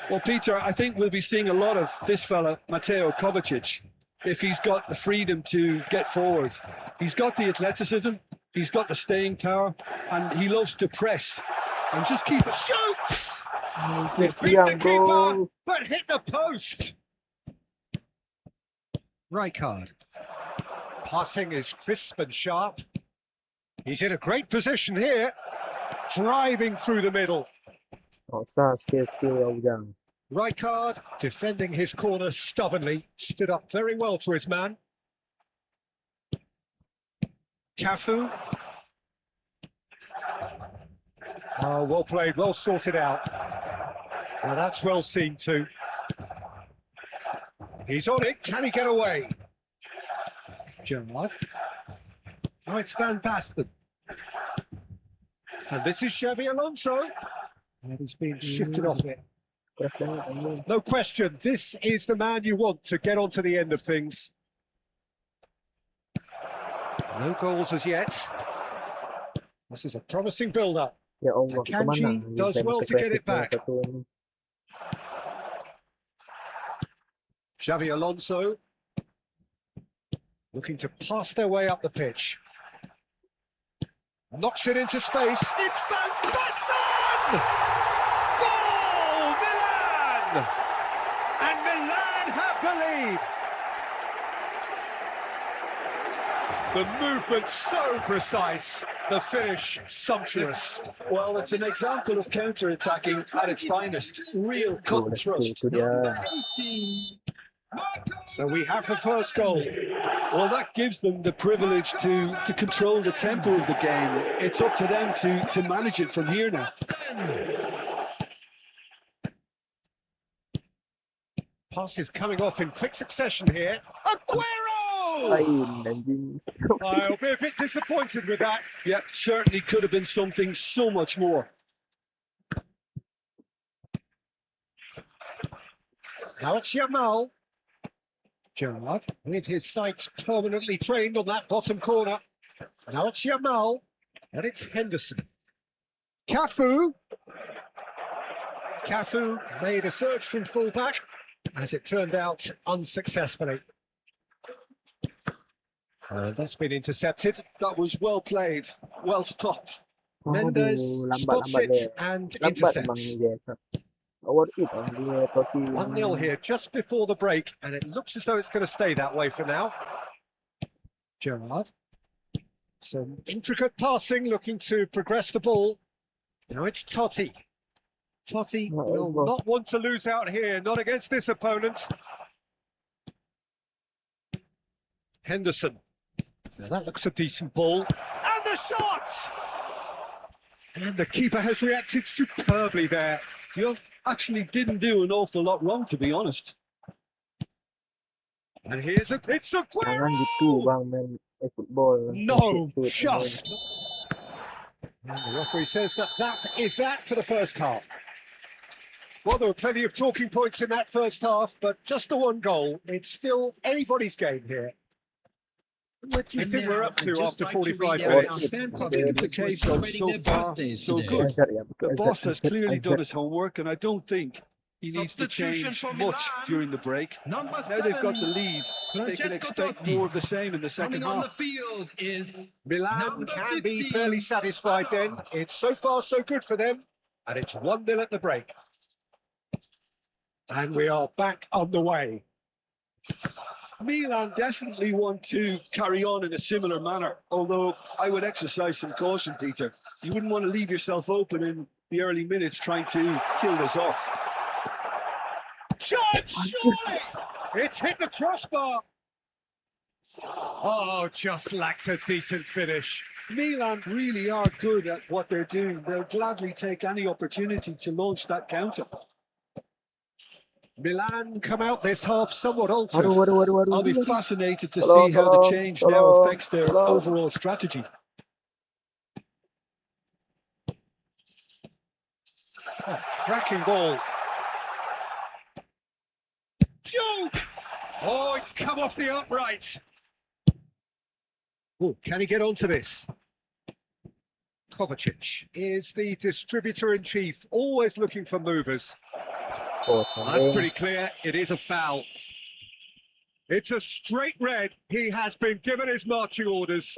Well, Peter, I think we'll be seeing a lot of this fella, Mateo Kovacic, if he's got the freedom to get forward. He's got the athleticism, he's got the staying power, and he loves to press. And just keep it. Shoots! He's beat the keeper, but hit the post. Rijkaard. Passing is crisp and sharp. He's in a great position here. Driving through the middle. Skill yang ujang. Rijkaard, defending his corner stubbornly, stood up very well to his man. Cafu. Oh, well played, well sorted out. Now that's well seen too. He's on it, can he get away? Jangan. Oh, it's Van Basten. And this is Xavi Alonso. And he's been shifted off it. No question, this is the man you want to get onto the end of things. No goals as yet. This is a promising build-up. Ya Allah, Kanji kemana? does well to get it back. Xavi Alonso looking to pass their way up the pitch. Knocks it into space. It's Van Basten! Goal, Milan! And Milan have the lead. The movement so precise, the finish sumptuous. Well, it's an example of counter-attacking at its finest. Real cut and thrust. So we have the first goal. Well, that gives them the privilege to control the tempo of the game. It's up to them to manage it from here now. Passes coming off in quick succession here. Aguero! I'll be a bit disappointed with that. Yeah, certainly could have been something so much more. Now it's Yamal. Gerard, with his sights permanently trained on that bottom corner. Now it's Yamal, and it's Henderson. Cafu. Cafu made a surge from fullback, as it turned out unsuccessfully. That's been intercepted. That was well played, well stopped. Mendes spots it and intercepts. 1-0 here just before the break, and it looks as though it's going to stay that way for now. Gerard. Some intricate passing, looking to progress the ball. Now it's Totti. Totti will not want to lose out here, not against this opponent. Henderson. Now that looks a decent ball. And the shot! And the keeper has reacted superbly there. Diop actually didn't do an awful lot wrong, to be honest. And here's it's Jangan Aguero! gitu bang main Efootball. No, just. And the referee says that is that for the first half. Well, there were plenty of talking points in that first half, but just the one goal. It's still anybody's game here. What do you think we're up to after 45 minutes? I think it's a case of so far, so good. The boss has clearly done his homework, and I don't think he needs to change much during the break. Now they've got the lead, they can expect more of the same in the second half. Milan can be fairly satisfied then. It's so far so good for them, and it's 1-0 at the break. And we are back on the way. Milan definitely want to carry on in a similar manner, although I would exercise some caution, Peter. You wouldn't want to leave yourself open in the early minutes trying to kill this off. Shot! Surely! It's hit the crossbar. Oh, just lacked a decent finish. Milan really are good at what they're doing. They'll gladly take any opportunity to launch that counter. Milan come out this half somewhat altered. Aduh, aduh, aduh, aduh. I'll be aduh. fascinated to Tolong, see how the tolong, change now tolong, affects their tolong. overall strategy. Oh, cracking ball. Joke! Oh, it's come off the upright. Oh, can he get onto this? Kovacic is the distributor-in-chief, always looking for movers. Oh, That's santai. pretty clear. It is a foul. It's a straight red. He has been given his marching orders.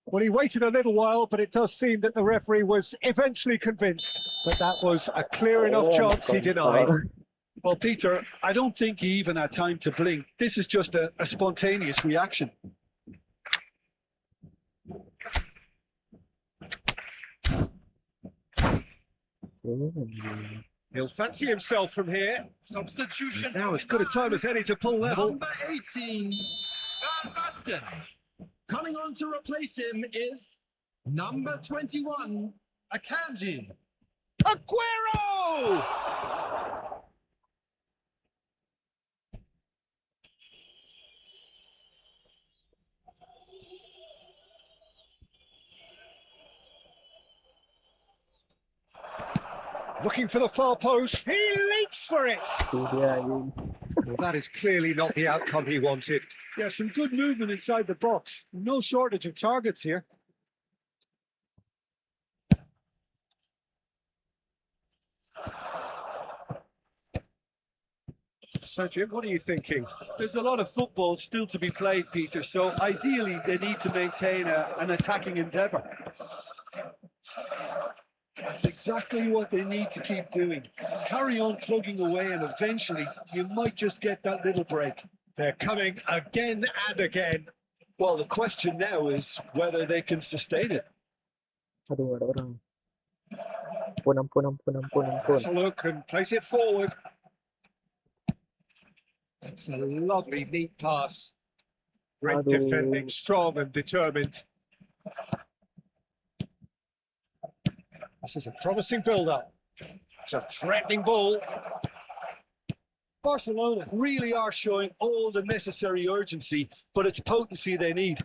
Well, he waited a little while, but it does seem that the referee was eventually convinced that that was a clear enough chance he denied. Well, Peter, I don't think he even had time to blink. This is just a spontaneous reaction. He'll fancy himself from here. Substitution. Now as good a time as any to pull level. Number 18, Van Basten. Coming on to replace him is number 21, Akanji. Aguero! Looking for the far post. He leaps for it. Tu dia anjing. Well, that is clearly not the outcome he wanted. Yeah, some good movement inside the box. No shortage of targets here. So, Jim, what are you thinking? There's a lot of football still to be played, Peter, so ideally they need to maintain an attacking endeavour. That's exactly what they need to keep doing. Carry on plugging away and eventually you might just get that little break. They're coming again and again. Well, the question now is whether they can sustain it. Aduh, ada orang. Ampun, ampun, ampun, ampun, ampun. Let's look and place it forward. That's a lovely, neat pass. Great Aduh. defending, strong and determined. This is a promising build-up. It's a threatening ball. Barcelona really are showing all the necessary urgency, but it's potency they need.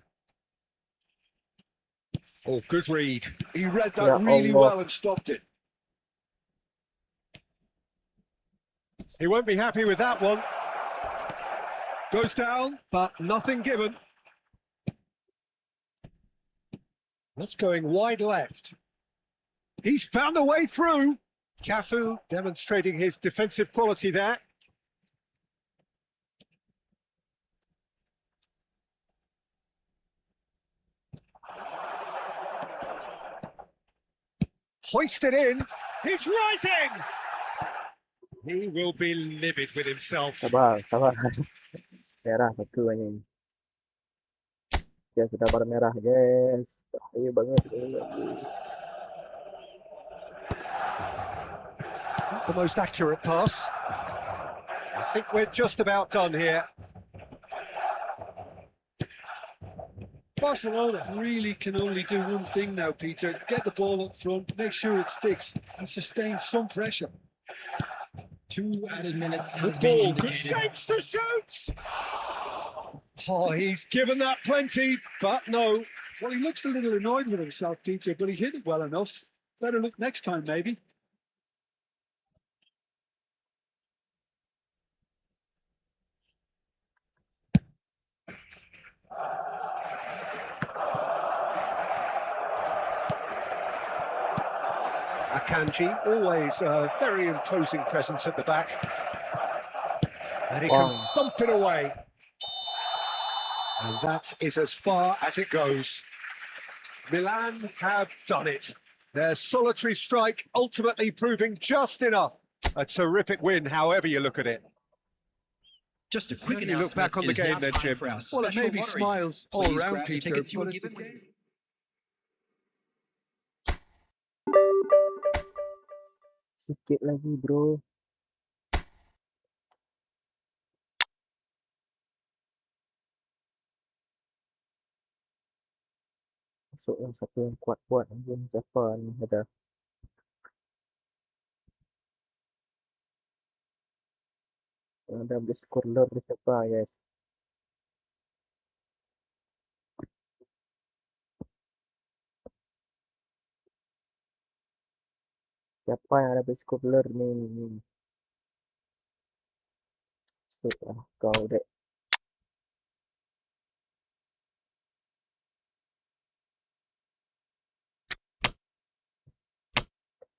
Oh, good read. He read that Ya really Allah. well and stopped it. He won't be happy with that one. Goes down, but nothing given. That's going wide left. He's found a way through. Cafu demonstrating his defensive quality there. Hoisted in. He's rising. He will be livid with himself. Sabar, sabar. Merah satu anjing. Ya sudah bermerah, guys. Bahaya banget. Not the most accurate pass. I think we're just about done here. Barcelona really can only do one thing now, Peter. Get the ball up front, make sure it sticks, and sustain some pressure. 2 added minutes has Good been ball. Good indicated. shapes to shoot. Oh, he's given that plenty, but no. Well, he looks a little annoyed with himself, Peter, but he hit it well enough. Better look next time, maybe. Akanji, always a very imposing presence at the back. And he Wow. can thump it away. And that is as far as it goes. Milan have done it. Their solitary strike ultimately proving just enough. A terrific win, however you look at it. Just a How quick do you look back on the announcement, it is game now then, time Jim? for our Well, it may special be lottery. smiles all Please around, grab the Peter, tickets you but were it's a given. game. Sikit lagi, bro. Masuk yang satu yang kuat buat anjing. Siapa ni ada? Ada beli skorler siapa guys? Siapa yang ada beli skorler nih? Sudah kau dek.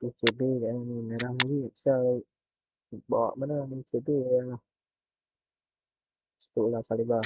CB kan ni merah lagi bisa bawa mana ni CB ya. Setulah kali bah.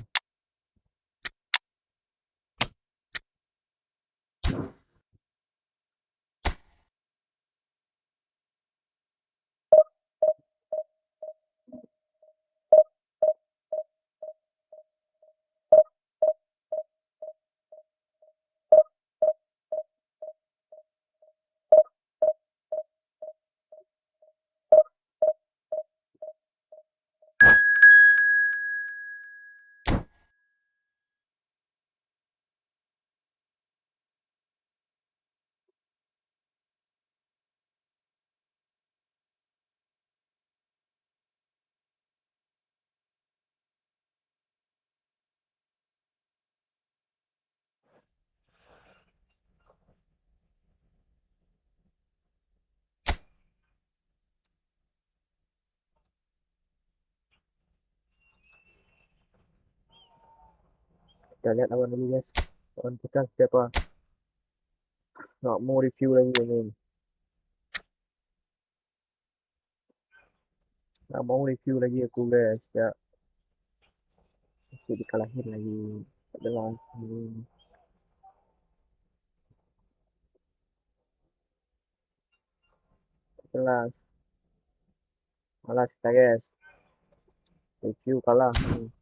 Kita lihat lawan dulu guys. Lawan kita siapa? Nggak mau review lagi ini. Nggak mau review lagi aku guys ya. Masih dikalahin lagi. Adalah ini. Jelas. Malas kita guys. Review kalah nih.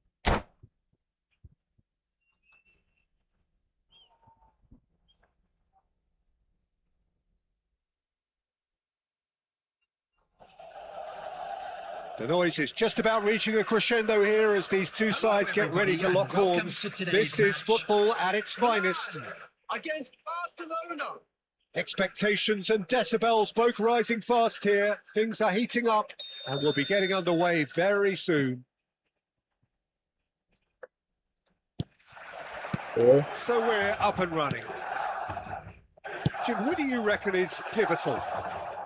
The noise is just about reaching a crescendo here as these two sides get ready to lock horns. This is football at its finest. Against Barcelona. Expectations and decibels both rising fast here. Things are heating up and we'll be getting underway very soon. Okay. So we're up and running. Jim, who do you reckon is pivotal?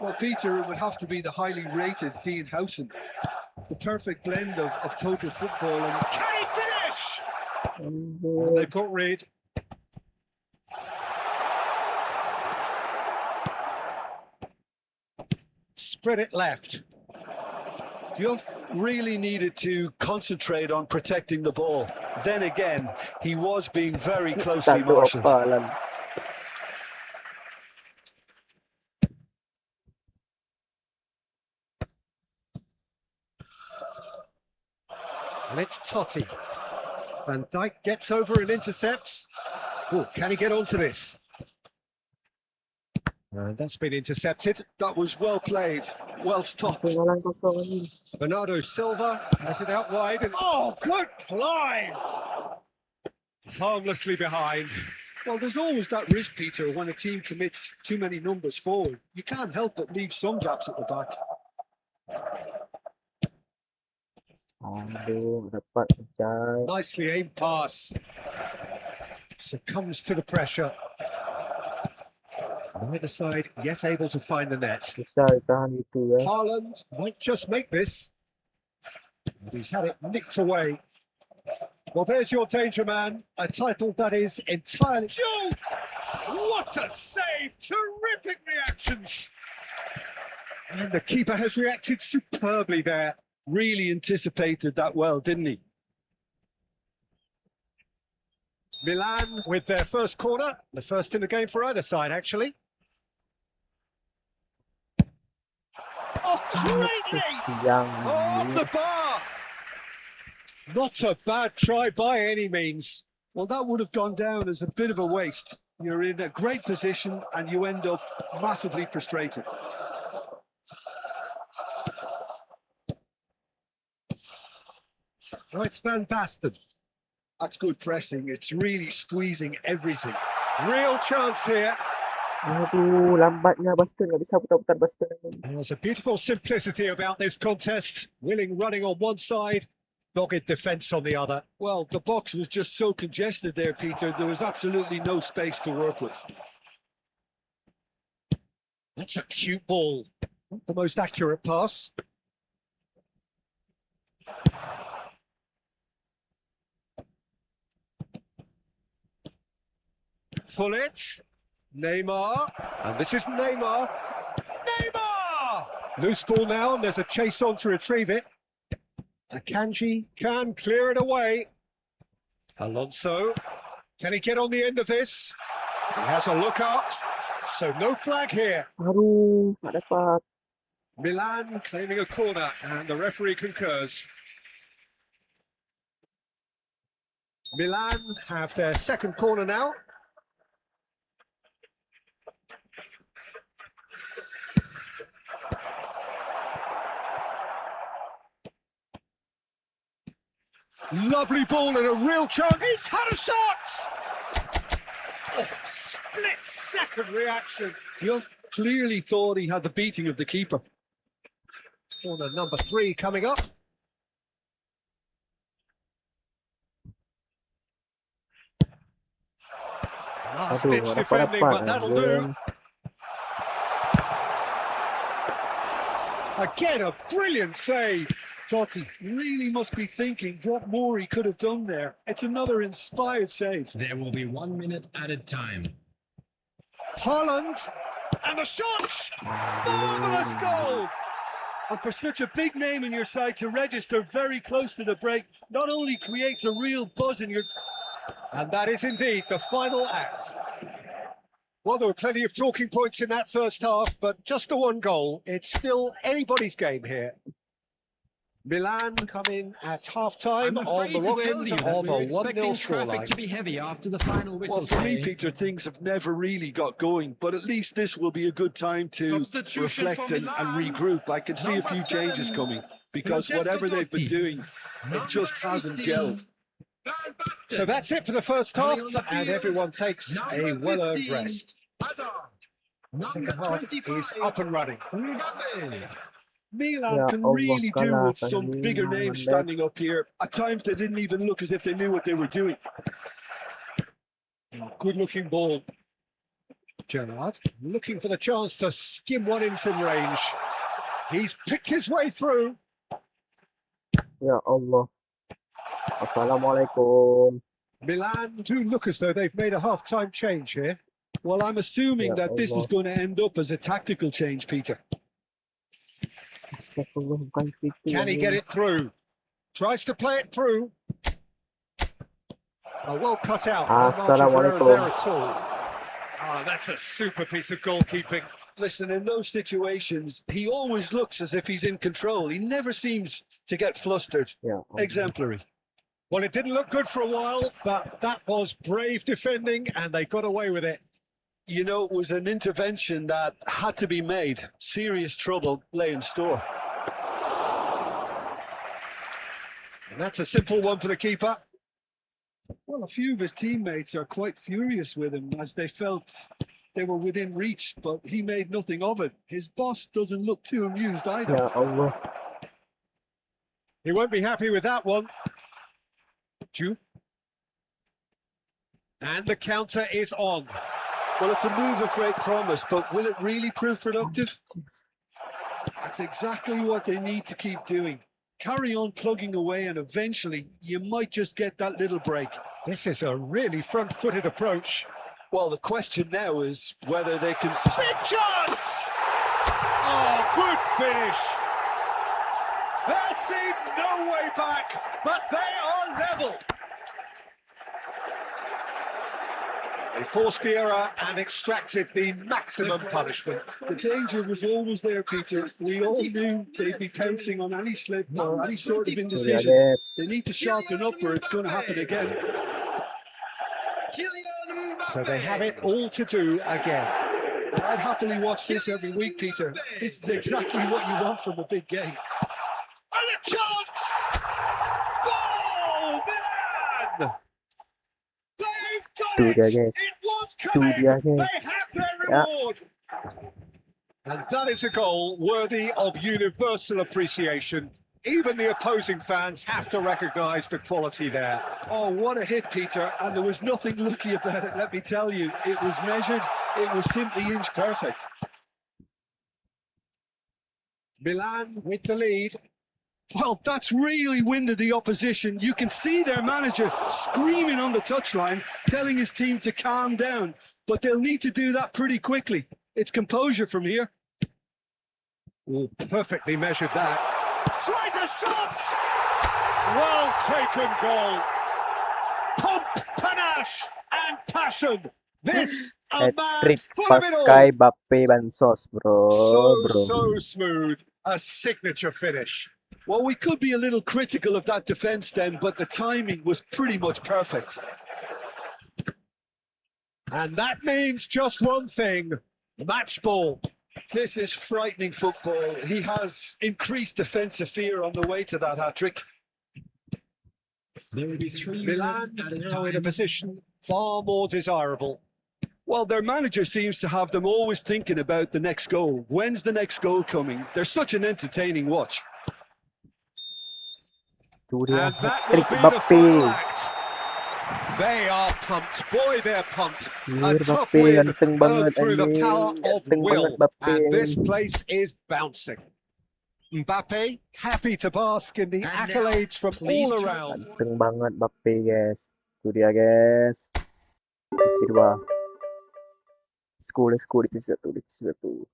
Well, Peter, it would have to be the highly rated Dean Howson. The perfect blend of total football and... Can he finish? And They've got rid. Spread it left. Diouf really needed to concentrate on protecting the ball. Then again, he was being very closely tak tahu marshalled. apa lan. And it's Totti. Van Dijk gets over and intercepts. Oh, can he get onto this? And that's been intercepted. That was well played, well stopped. Tinggalan kosong lagi. Bernardo Silva has it out wide. And oh, good climb! Harmlessly behind. Well, there's always that risk, Peter, when a team commits too many numbers forward. You can't help but leave some gaps at the back. Aduh, dapat pecah. Nicely aimed pass. Succumbs to the pressure. Neither side yet able to find the net. Bisa ditahan gitu ya. Haaland might just make this. And he's had it nicked away. Well, there's your danger man. A title that is entirely... Shoot! What a save! Terrific reactions. And the keeper has reacted superbly there. Really anticipated that well, didn't he? Milan with their first corner. The first in the game for either side, actually. Oh, greatly! Yang On the bar! Not a bad try by any means. Well, that would have gone down as a bit of a waste. You're in a great position and you end up massively frustrated. Oh, it's Van Basten. That's good pressing. It's really squeezing everything. Real chance here. Aduh, lambatnya Boston. Nggak bisa putar-putar Boston. There's a beautiful simplicity about this contest. Willing running on one side, dogged defence on the other. Well, the box was just so congested there, Peter. There was absolutely no space to work with. That's a cute ball. Not the most accurate pass. Pull it. Neymar. And this is Neymar. Neymar! Loose ball now, and there's a chase on to retrieve it. Akanji can clear it away. Alonso. Can he get on the end of this? He has a look up. So no flag here. Aduh, nggak dapat. Milan claiming a corner, and the referee concurs. Milan have their second corner now. Lovely ball and a real chance. He's had a shot! Oh, split-second reaction. Just clearly thought he had the beating of the keeper. Corner number 3 coming up. Last-ditch Aduh, defending, but that'll do. Again, a brilliant save. Totti really must be thinking what more he could have done there. It's another inspired save. There will be 1 minute added time. Haaland, and the shot! Marvellous goal! And for such a big name in your side to register very close to the break, not only creates a real buzz in your... And that is indeed the final act. Well, there were plenty of talking points in that first half, but just the one goal. It's still anybody's game here. Milan come in at half-time on the wrong end of a 1-0 scoreline. To be heavy after the final whistle. Well, for me, Peter, things have never really got going, but at least this will be a good time to reflect and regroup. I can see a few changes coming, because whatever they've been doing, it just hasn't gelled. So that's it for the first half, and everyone takes a well-earned rest. The second half is up and running. Milan can really do with some bigger names standing up here. At times they didn't even look as if they knew what they were doing. Good-looking ball. Gerrard looking for the chance to skim one in from range. He's picked his way through. Ya Allah. Assalamualaikum. Milan do look as though they've made a half-time change here. Well, I'm assuming Ya that this is Allah. going to end up as a tactical change, Peter. Astagfirullah, bukan gitu Can he ya. get it through? Tries to play it through. Oh, well cut out. No margin for error Assalamualaikum. there at all. Oh, that's a super piece of goalkeeping. Listen, in those situations, he always looks as if he's in control. He never seems to get flustered. Ya Allah. Exemplary. Well, it didn't look good for a while, but that was brave defending, and they got away with it. You know, it was an intervention that had to be made. Serious trouble lay in store. And that's a simple one for the keeper. Well, a few of his teammates are quite furious with him as they felt they were within reach, but he made nothing of it. His boss doesn't look too amused either. Ya Allah. He won't be happy with that one. Juve. And the counter is on. Well, it's a move of great promise, but will it really prove productive? That's exactly what they need to keep doing. Carry on plugging away, and eventually you might just get that little break. This is a really front-footed approach. Well, the question now is whether they can sustain. Big chance! Oh, good finish. There seemed no way back, but they are level. They forced the error and extracted the maximum punishment. The danger was always there, Peter. We all knew they'd be pouncing on any slip or any sort of Ya indecision. guys. They need to sharpen up or it's going to happen again. So they have it all to do again. I'd happily watch this every week, Peter. This is exactly what you want from a big game. And a chance! Goal, Milan! They've Itu done dia it! guys. It was Itu coming! dia guys. They have their Yeah. reward. And that is a goal worthy of universal appreciation. Even the opposing fans have to recognise the quality there. Oh, what a hit, Peter. And there was nothing lucky about it, let me tell you. It was measured, it was simply inch perfect. Milan with the lead. Well, that's really winded the opposition. You can see their manager screaming on the touchline, telling his team to calm down. But they'll need to do that pretty quickly. It's composure from here. Oh, perfectly measured that. Tries a shot! Well taken goal. Pump, panache and passion. This a man Hat-trick full of it all. Pakai Bansos, bro. So smooth. A signature finish. Well, we could be a little critical of that defence then, but the timing was pretty much perfect. And that means just one thing. Match ball. This is frightening football. He has increased defensive fear on the way to that hat-trick. There will be 3 Milan minutes at a now in a time. position far more desirable. Well, their manager seems to have them always thinking about the next goal. When's the next goal coming? They're such an entertaining watch. Tu dia And that will hat-trick be the final Mbappe. act. They are pumped. Boy, they're pumped. A Anjir, tough Mbappe win ganteng banget earned through the anjing. power of Ganteng banget will. Mbappe. And this place is bouncing. Mbappe happy to bask in the And now, accolades from please all join around. Ganteng banget Mbappe, guys. Tu dia, guys. Divisi 2. Let's go divisi 1, divisi 1.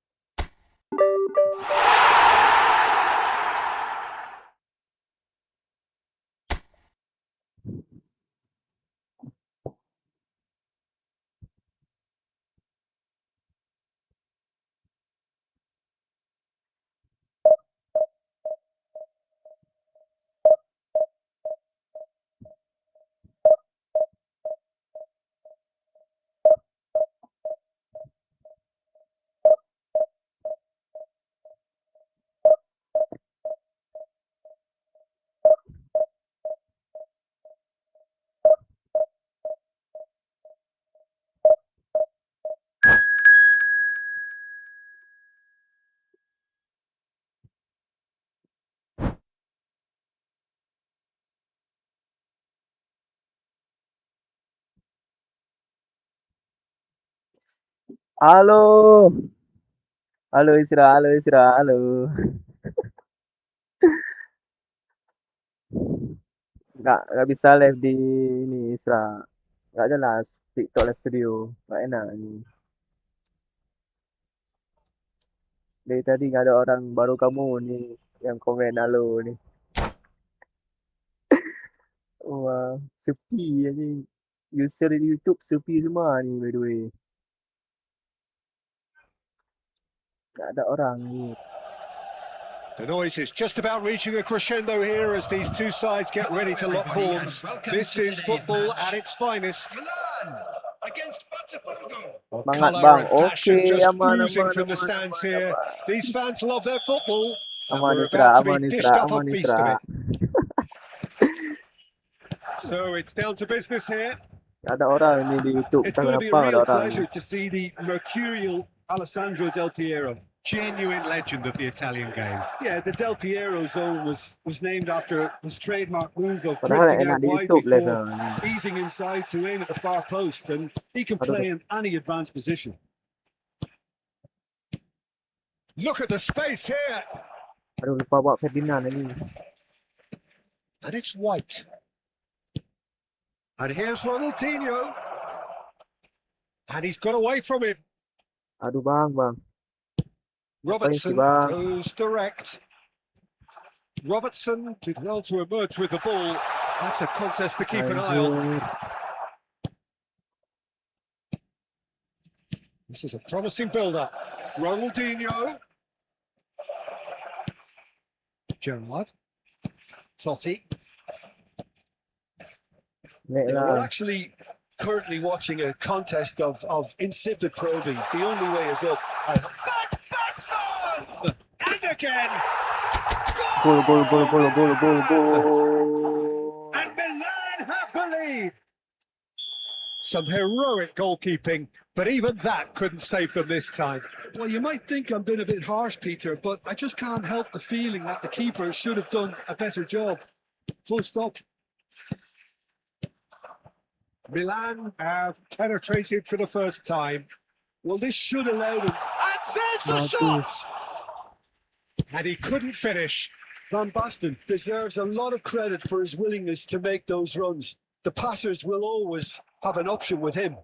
Halo. Halo Isra, halo Isra, halo. Nggak bisa live di ini Isra. Nggak jelas. TikTok live studio. Nggak enak ini. Dari tadi nggak ada orang, baru kamu nih yang komen halo nih. Wah, sepi aja. User di YouTube sepi semua nih by the way. Nggak ada orang nih. The noise is just about reaching a crescendo here as these two sides get ready to lock horns. This is football at its finest. Milan against Botafogo. Semangat Colour bang. and passion Oke, just aman, oozing aman, from the aman, stands aman, here. aman. These fans love their football, and Aman we're Isra, about to be aman dished Isra, up a aman feast of Isra. it. So it's down to business here. Nggak ada orang ini di YouTube. It's Entah going to be a kenapa nggak ada real orang. pleasure to see the mercurial Alessandro Del Piero. Genuine legend of the Italian game. Yeah, the Del Piero zone was named after his trademark move of Padahal drifting enak out di wide YouTube live before nya. easing inside to aim at the far post, and he can Aduh. play in any advanced position. Look at the space here. Aduh, lupa bawa Ferdinand ini. And it's White. And here's Ronaldinho. And he's got away from him. Aduh bang. Robertson bang. goes direct. Robertson did well to emerge with the ball. That's a contest to keep an eye on. Anjir. This is a promising build-up. Ronaldinho. Gerrard. Totti. Nek Yeah, we're lah. actually currently watching a contest of insipid probing. The only way is up. Bastard! And again! Gol. And Milan have the lead! Some heroic goalkeeping But even that couldn't save them this time. Well, you might think I'm being a bit harsh, Peter, but I just can't help the feeling that the keeper should have done a better job. Full stop. Milan have penetrated for the first time. Well, this should allow them. And there's the shot! And he couldn't finish. Van Basten deserves a lot of credit for his willingness to make those runs. The passers will always have an option with him.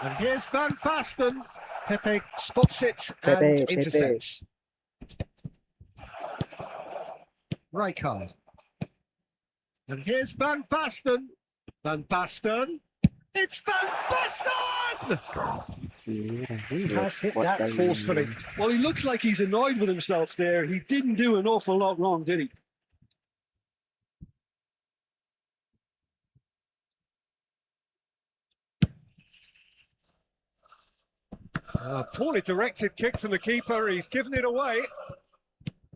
And here's Van Basten. Pepe spots it and intercepts. Rijkaard. And here's Van Basten. Van Basten. It's Van Basten! He has hit that forcefully. Well, he looks like he's annoyed with himself there. He didn't do an awful lot wrong, did he? A poorly directed kick from the keeper. He's given it away.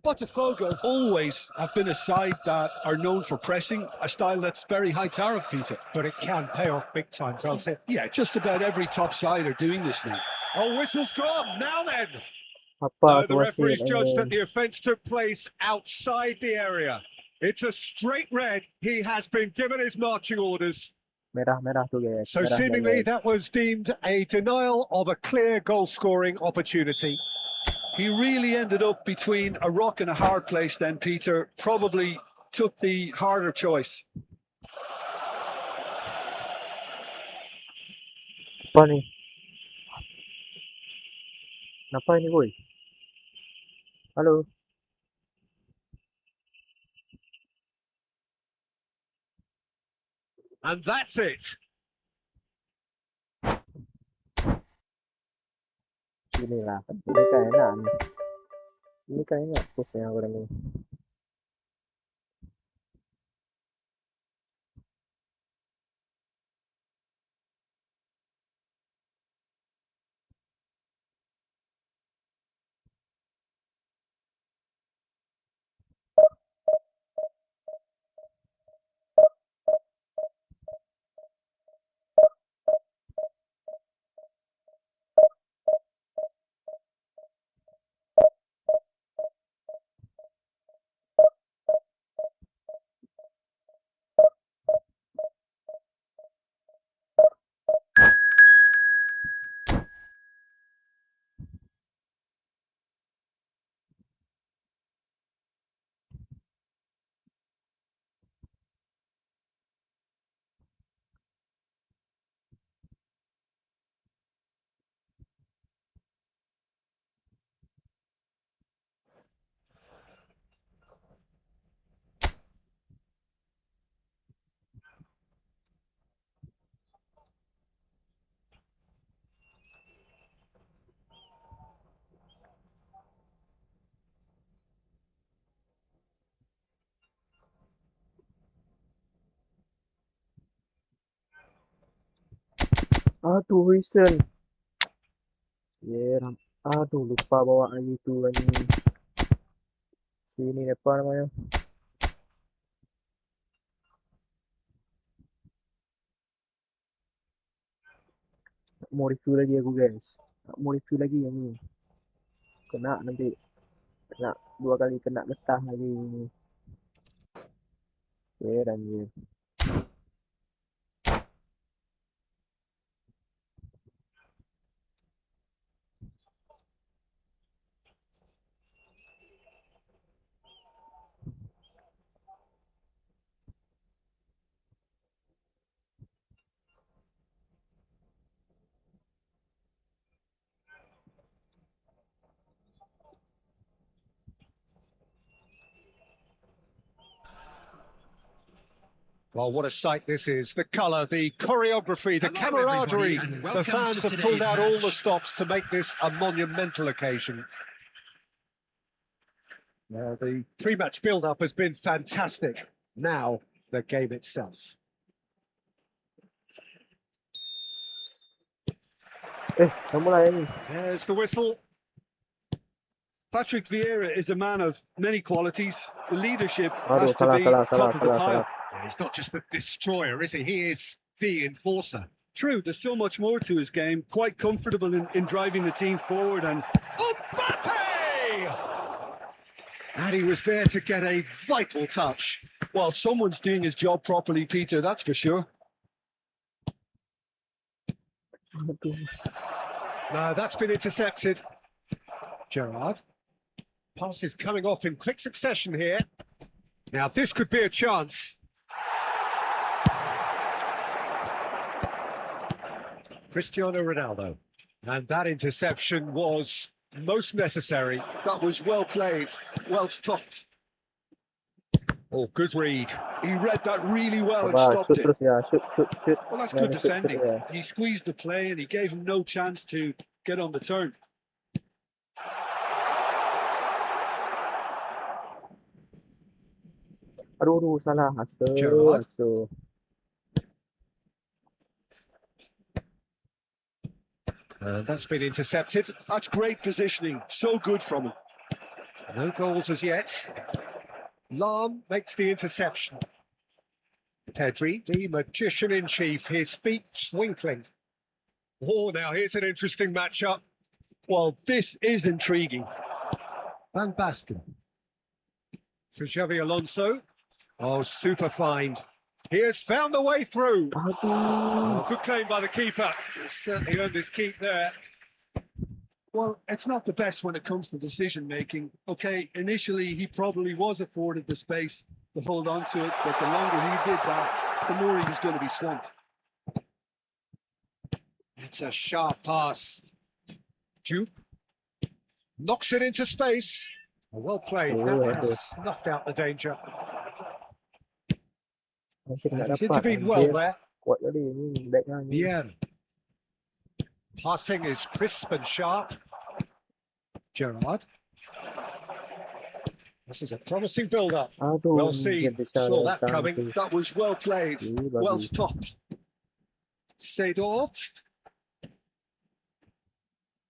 Botafogo always have been a side that are known for pressing, a style that's very high tariff, Peter. But it can pay off big time, can't it? Yeah, just about every top side are doing this now. Oh, whistle's gone. Now then. Apa The referee's wasit judged that ni? the offence took place outside the area. It's a straight red. He has been given his marching orders. Merah tu guys. So Merah seemingly guys. that was deemed a denial of a clear goal-scoring opportunity. He really ended up between a rock and a hard place then, Peter. Probably took the harder choice. Apa ni? Kenapa ini boy? Halo. And that's it. Inilah. Ini kan enak ni. Ini kan enak post yang orang ni. Aduh, whistle. Yeah, aduh, lupa bawa lagi tu lagi. Sini apa namanya? Mau review lagi aku guys. Mau review lagi yang ni. Kena nanti. Kena 2 kali kena getah lagi. Yeah, dan yeah. Well, what a sight this is. The colour, the choreography, the Hello, camaraderie. everybody, and The welcome fans to have pulled today's out all match. the stops to make this a monumental occasion. Now, the pre-match build-up has been fantastic. Now, the game itself. Dah mulai ni. There's the whistle. Patrick Vieira is a man of many qualities. The leadership Aduh, has to salah, be salah, top salah, of the salah, pile. salah. Yeah, he's not just the destroyer, is he? He is the enforcer. True, there's so much more to his game. Quite comfortable in driving the team forward. And Mbappe! And he was there to get a vital touch. well, someone's doing his job properly, Peter, that's for sure. Aduh. No, that's been intercepted. Gerrard. Pass is coming off in quick succession here. Now, this could be a chance. Cristiano Ronaldo. And that interception was most necessary. That was well played, well stopped. Oh, good read. He read that really well and Sabar, stopped shoot it. terus ya, shoot. Well, that's Yeah, good shoot, defending. yeah. He squeezed the play and he gave him no chance to get on the turn. Aduh, salah. Gerrard. Asuh. And that's been intercepted. That's great positioning. So good from him. No goals as yet. Lam makes the interception. Pedri, the magician in chief, his feet twinkling. Oh, now here's an interesting matchup. Well, this is intriguing. Van Basten. For Xavi Alonso. Oh, super find. He has found the way through. Aduh. Oh, good claim by the keeper. He's certainly earned his keep there. Well, it's not the best when it comes to decision making. Okay, initially he probably was afforded the space to hold on to it, but the longer he did that, the more he was going to be swamped. It's a sharp pass. Jupe knocks it into space. Well played. That has snuffed out the danger. Mungkin tak And he's dapat. intervened well there. Kuat tadi ni backnya ni. Bien. Passing is crisp and sharp. Gerrard. This is a promising build-up. Aduh, Well seen. besar Saw that datang coming. tu. That was well played, well stopped. Seedorf.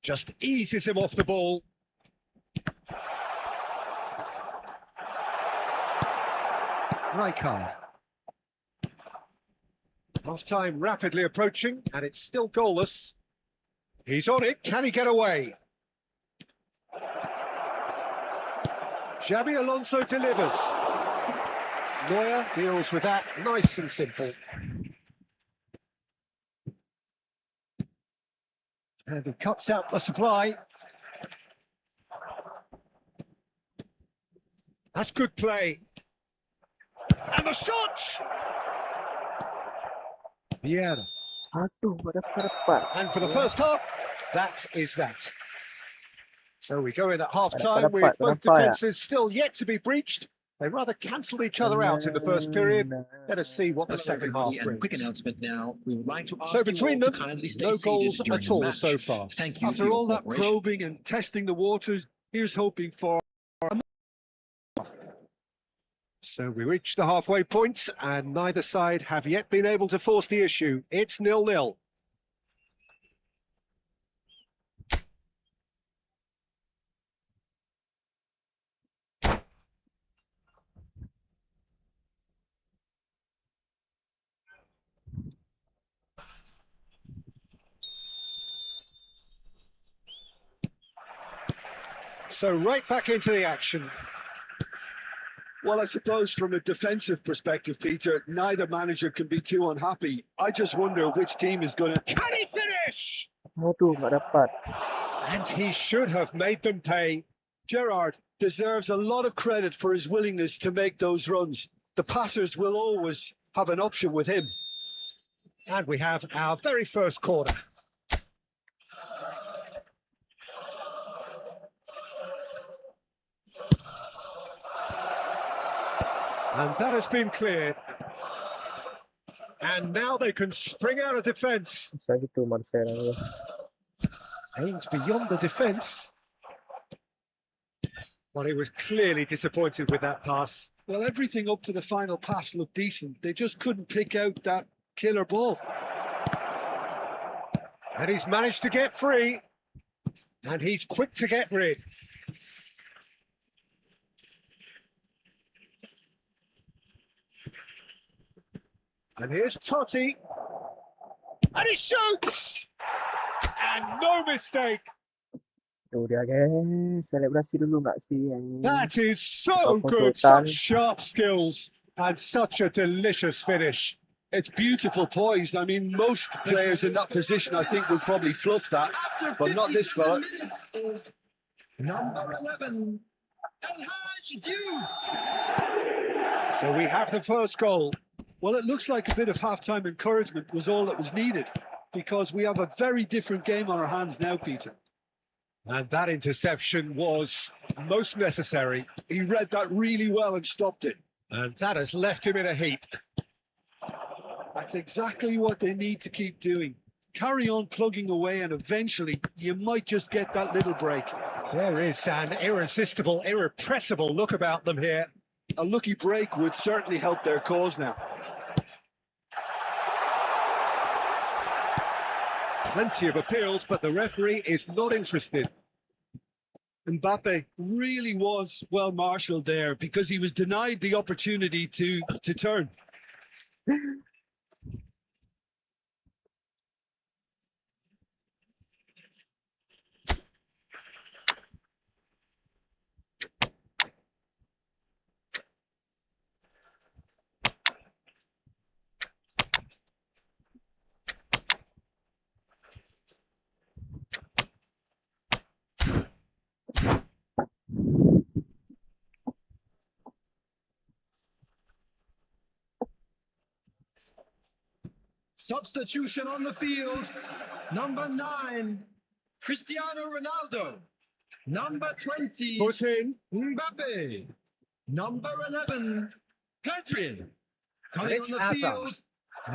Just eases him off the ball. Rijkaard. Half-time rapidly approaching, and it's still goalless. He's on it. Can he get away? Xabi Alonso delivers. Neuer deals with that nice and simple. And he cuts out the supply. That's good play. And the shot! Vieira. Aduh, tak dapat. And for the first half, that is that. So we go in at half-time Dapat, with both dapat, ya. defences still yet to be breached. They rather cancelled each other out in the first period. Let us see what the second half Everybody, and a quick brings. announcement now. We would like to ask So you between all them, to kindly stay no seated goals during at the all match. so far. Thank you. After for your all that cooperation. probing and testing the waters, here's hoping for. So we reach the halfway point, and neither side have yet been able to force the issue. It's 0-0. So right back into the action. Well, I suppose from a defensive perspective, Peter, neither manager can be too unhappy. I just wonder which team is going to. Can he finish? Aduh, tak dapat. And he should have made them pay. Gerrard deserves a lot of credit for his willingness to make those runs. The passers will always have an option with him. And we have our very first corner. And that has been cleared. And now they can spring out of defence. Bisa gitu Marcelo. Aims beyond the defence. Well, he was clearly disappointed with that pass. Well, everything up to the final pass looked decent. They just couldn't pick out that killer ball. And he's managed to get free. And he's quick to get rid. And here's Totti. And he shoots! And no mistake! Tu dia guys. Selebrasi dulu nggak sih yang ini? That is so Walaupun good. Sultan. Such sharp skills and such a delicious finish. It's beautiful poise. I mean, most players in that position, I think, would probably fluff that, but not this fella. Is number 11, El Haj Diouf. So we have the first goal. Well, it looks like a bit of halftime encouragement was all that was needed, because we have a very different game on our hands now, Peter. And that interception was most necessary. He read that really well and stopped it. And that has left him in a heap. That's exactly what they need to keep doing. Carry on plugging away, and eventually you might just get that little break. There is an irresistible, irrepressible look about them here. A lucky break would certainly help their cause now. Plenty of appeals, but the referee is not interested. Mbappe really was well marshalled there, because he was denied the opportunity to turn. Substitution on the field. Number 9, Cristiano Ronaldo. Number 20, Foot in. Mbappe. Number 11, Pedri. And Coming it's on the Hazard. field,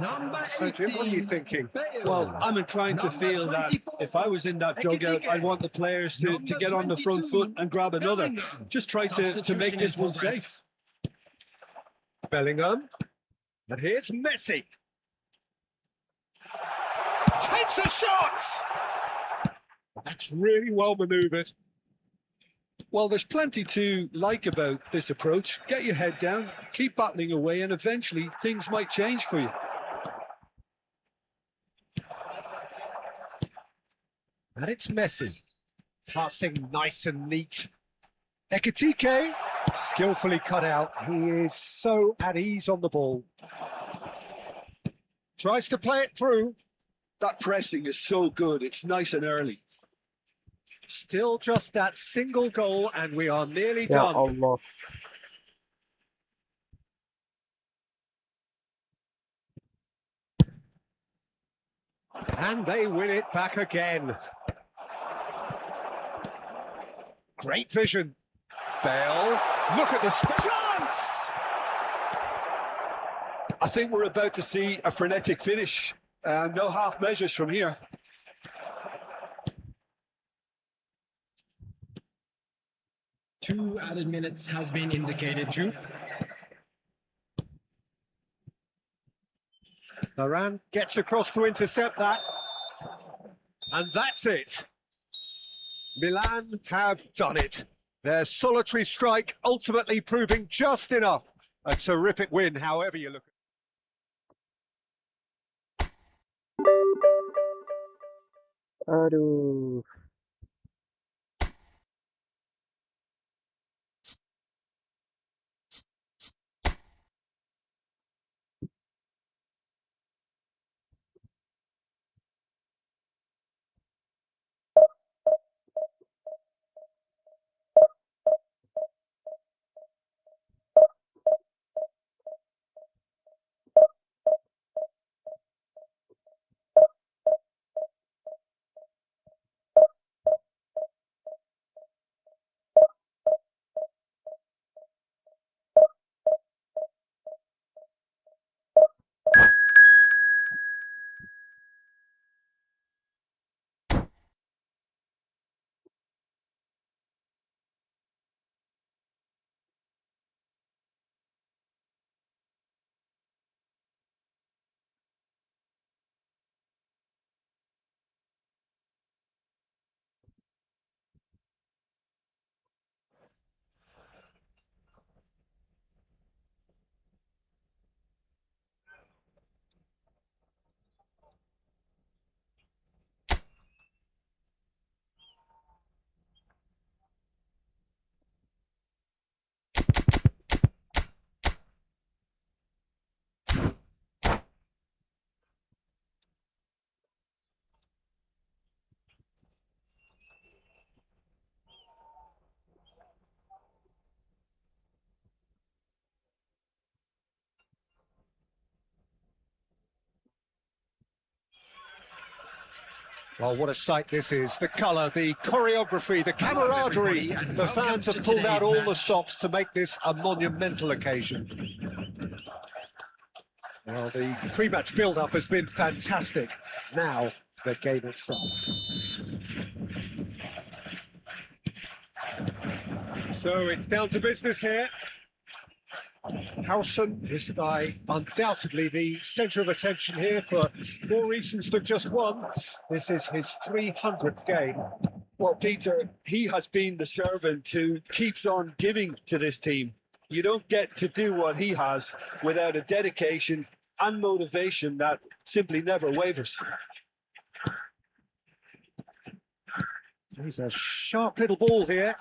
number So, 18. Jim, what are you thinking? Bale. Well, I'm inclined to Number feel that 24, if I was in that dugout, I'd want the players to get on the front foot and grab another. Bellingham. Just try to make this one safe. Bellingham. And here's Messi. Takes a shot! That's really well manoeuvred. Well, there's plenty to like about this approach. Get your head down, keep battling away, and eventually things might change for you. And it's Messi. Passing nice and neat. Ekitike, skillfully cut out. He is so at ease on the ball. Tries to play it through. That pressing is so good. It's nice and early. Still just that single goal, and we are nearly Ya done. Allah. And they win it back again. Great vision. Bale, look at the chance! I think we're about to see a frenetic finish. No half measures from here. Two added minutes has been indicated. Jupe. Varane gets across to intercept that. And that's it. Milan have done it. Their solitary strike ultimately proving just enough. A terrific win, however you look at it. Aduh. Well, what a sight this is. The colour, the choreography, the camaraderie. The fans have pulled out all the stops to make this a monumental occasion. Well, the pre-match build-up has been fantastic. Now, the game itself. So it's down to business here. Howson, this guy, undoubtedly the centre of attention here for more reasons than just one. This is his 300th game. Well, Peter, he has been the servant who keeps on giving to this team. You don't get to do what he has without a dedication and motivation that simply never wavers. He's a sharp little ball here.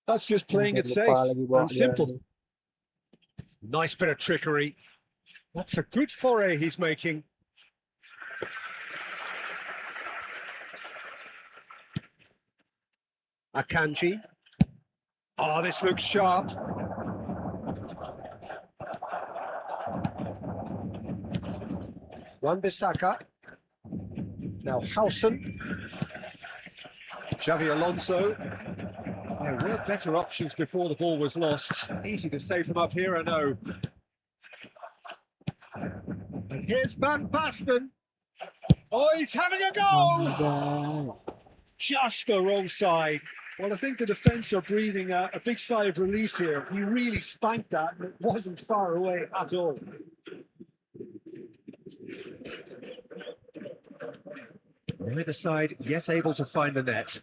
That's just playing it safe and simple. Nice bit of trickery. That's a good foray he's making. Akanji. Oh, this looks sharp. Wan-Bissaka. Now Howson. Xavi Alonso. There were better options before the ball was lost. Easy to say from up here, I know. And here's Van Basten. Oh, he's having a go! Just the wrong side. Well, I think the defence are breathing a big sigh of relief here. He really spanked that, and it wasn't far away at all. Neither side yet able to find the net.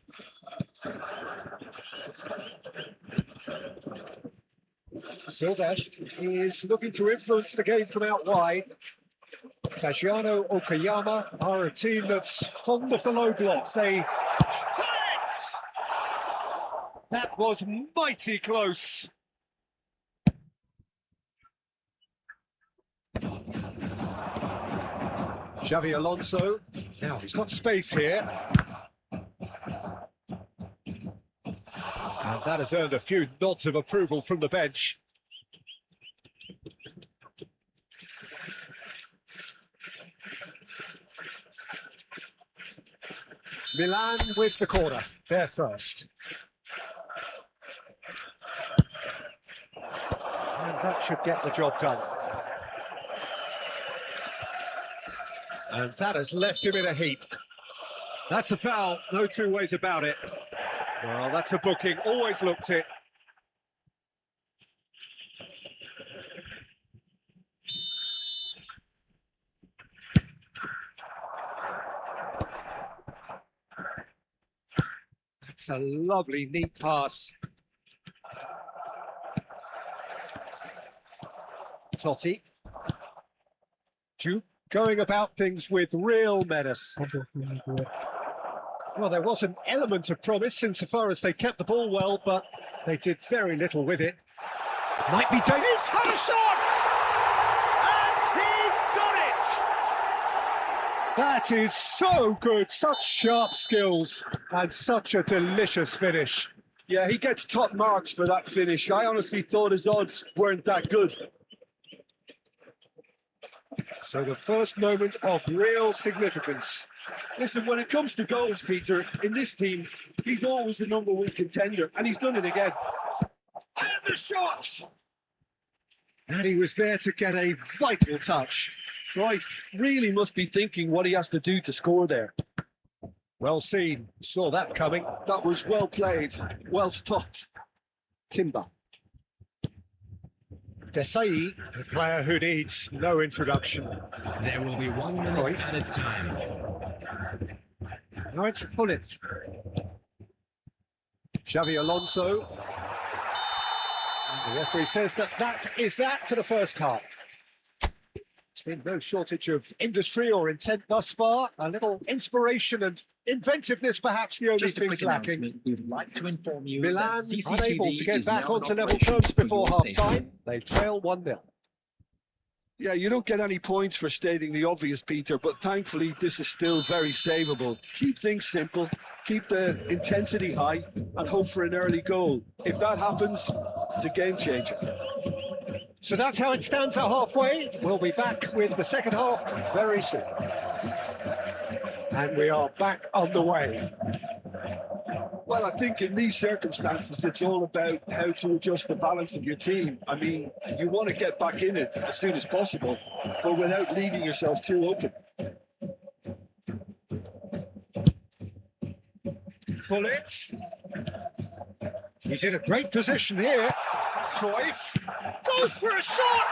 Silvestre is looking to influence the game from out wide. Fagiano Okayama are a team that's fond of the low block. They hit it! That was mighty close. Xavi Alonso. Now he's got space here. And that has earned a few nods of approval from the bench. Milan with the corner, there first. And that should get the job done. And that has left him in a heap. That's a foul, no two ways about it. Well, that's a booking, always looked it. That's a lovely, neat pass. Totti. Juve going about things with real menace. Well, there was an element of promise insofar as they kept the ball well, but they did very little with it. Might be taken. He's had a shot! And he's done it! That is so good. Such sharp skills and such a delicious finish. Yeah, he gets top marks for that finish. I honestly thought his odds weren't that good. So the first moment of real significance. Listen, when it comes to goals, Peter, in this team, he's always the #1 contender, and he's done it again. And the shots! And he was there to get a vital touch. Right, really must be thinking what he has to do to score there. Well seen, saw that coming. That was well played, well stopped. Timber. Desai, a player who needs no introduction. There will be 1 minute added time. Now it's Pullet. Xavi Alonso. And the referee says that is that for the first half. Been no shortage of industry or intent thus far. A little inspiration and inventiveness, perhaps the only things lacking. We'd like to inform you Milan that unable CCTV to get is back now in onto level operation terms for before your half-time. safety. They trail 1-0. Yeah, you don't get any points for stating the obvious, Peter, but thankfully this is still very savable. Keep things simple, keep the intensity high, and hope for an early goal. If that happens, it's a game changer. So that's how it stands at halfway. We'll be back with the second half very soon. And we are back on the way. Well, I think in these circumstances, it's all about how to adjust the balance of your team. I mean, you want to get back in it as soon as possible, but without leaving yourself too open. Bullets. He's in a great position here. Cruyff goes for a shot!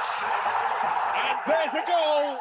And there's a goal!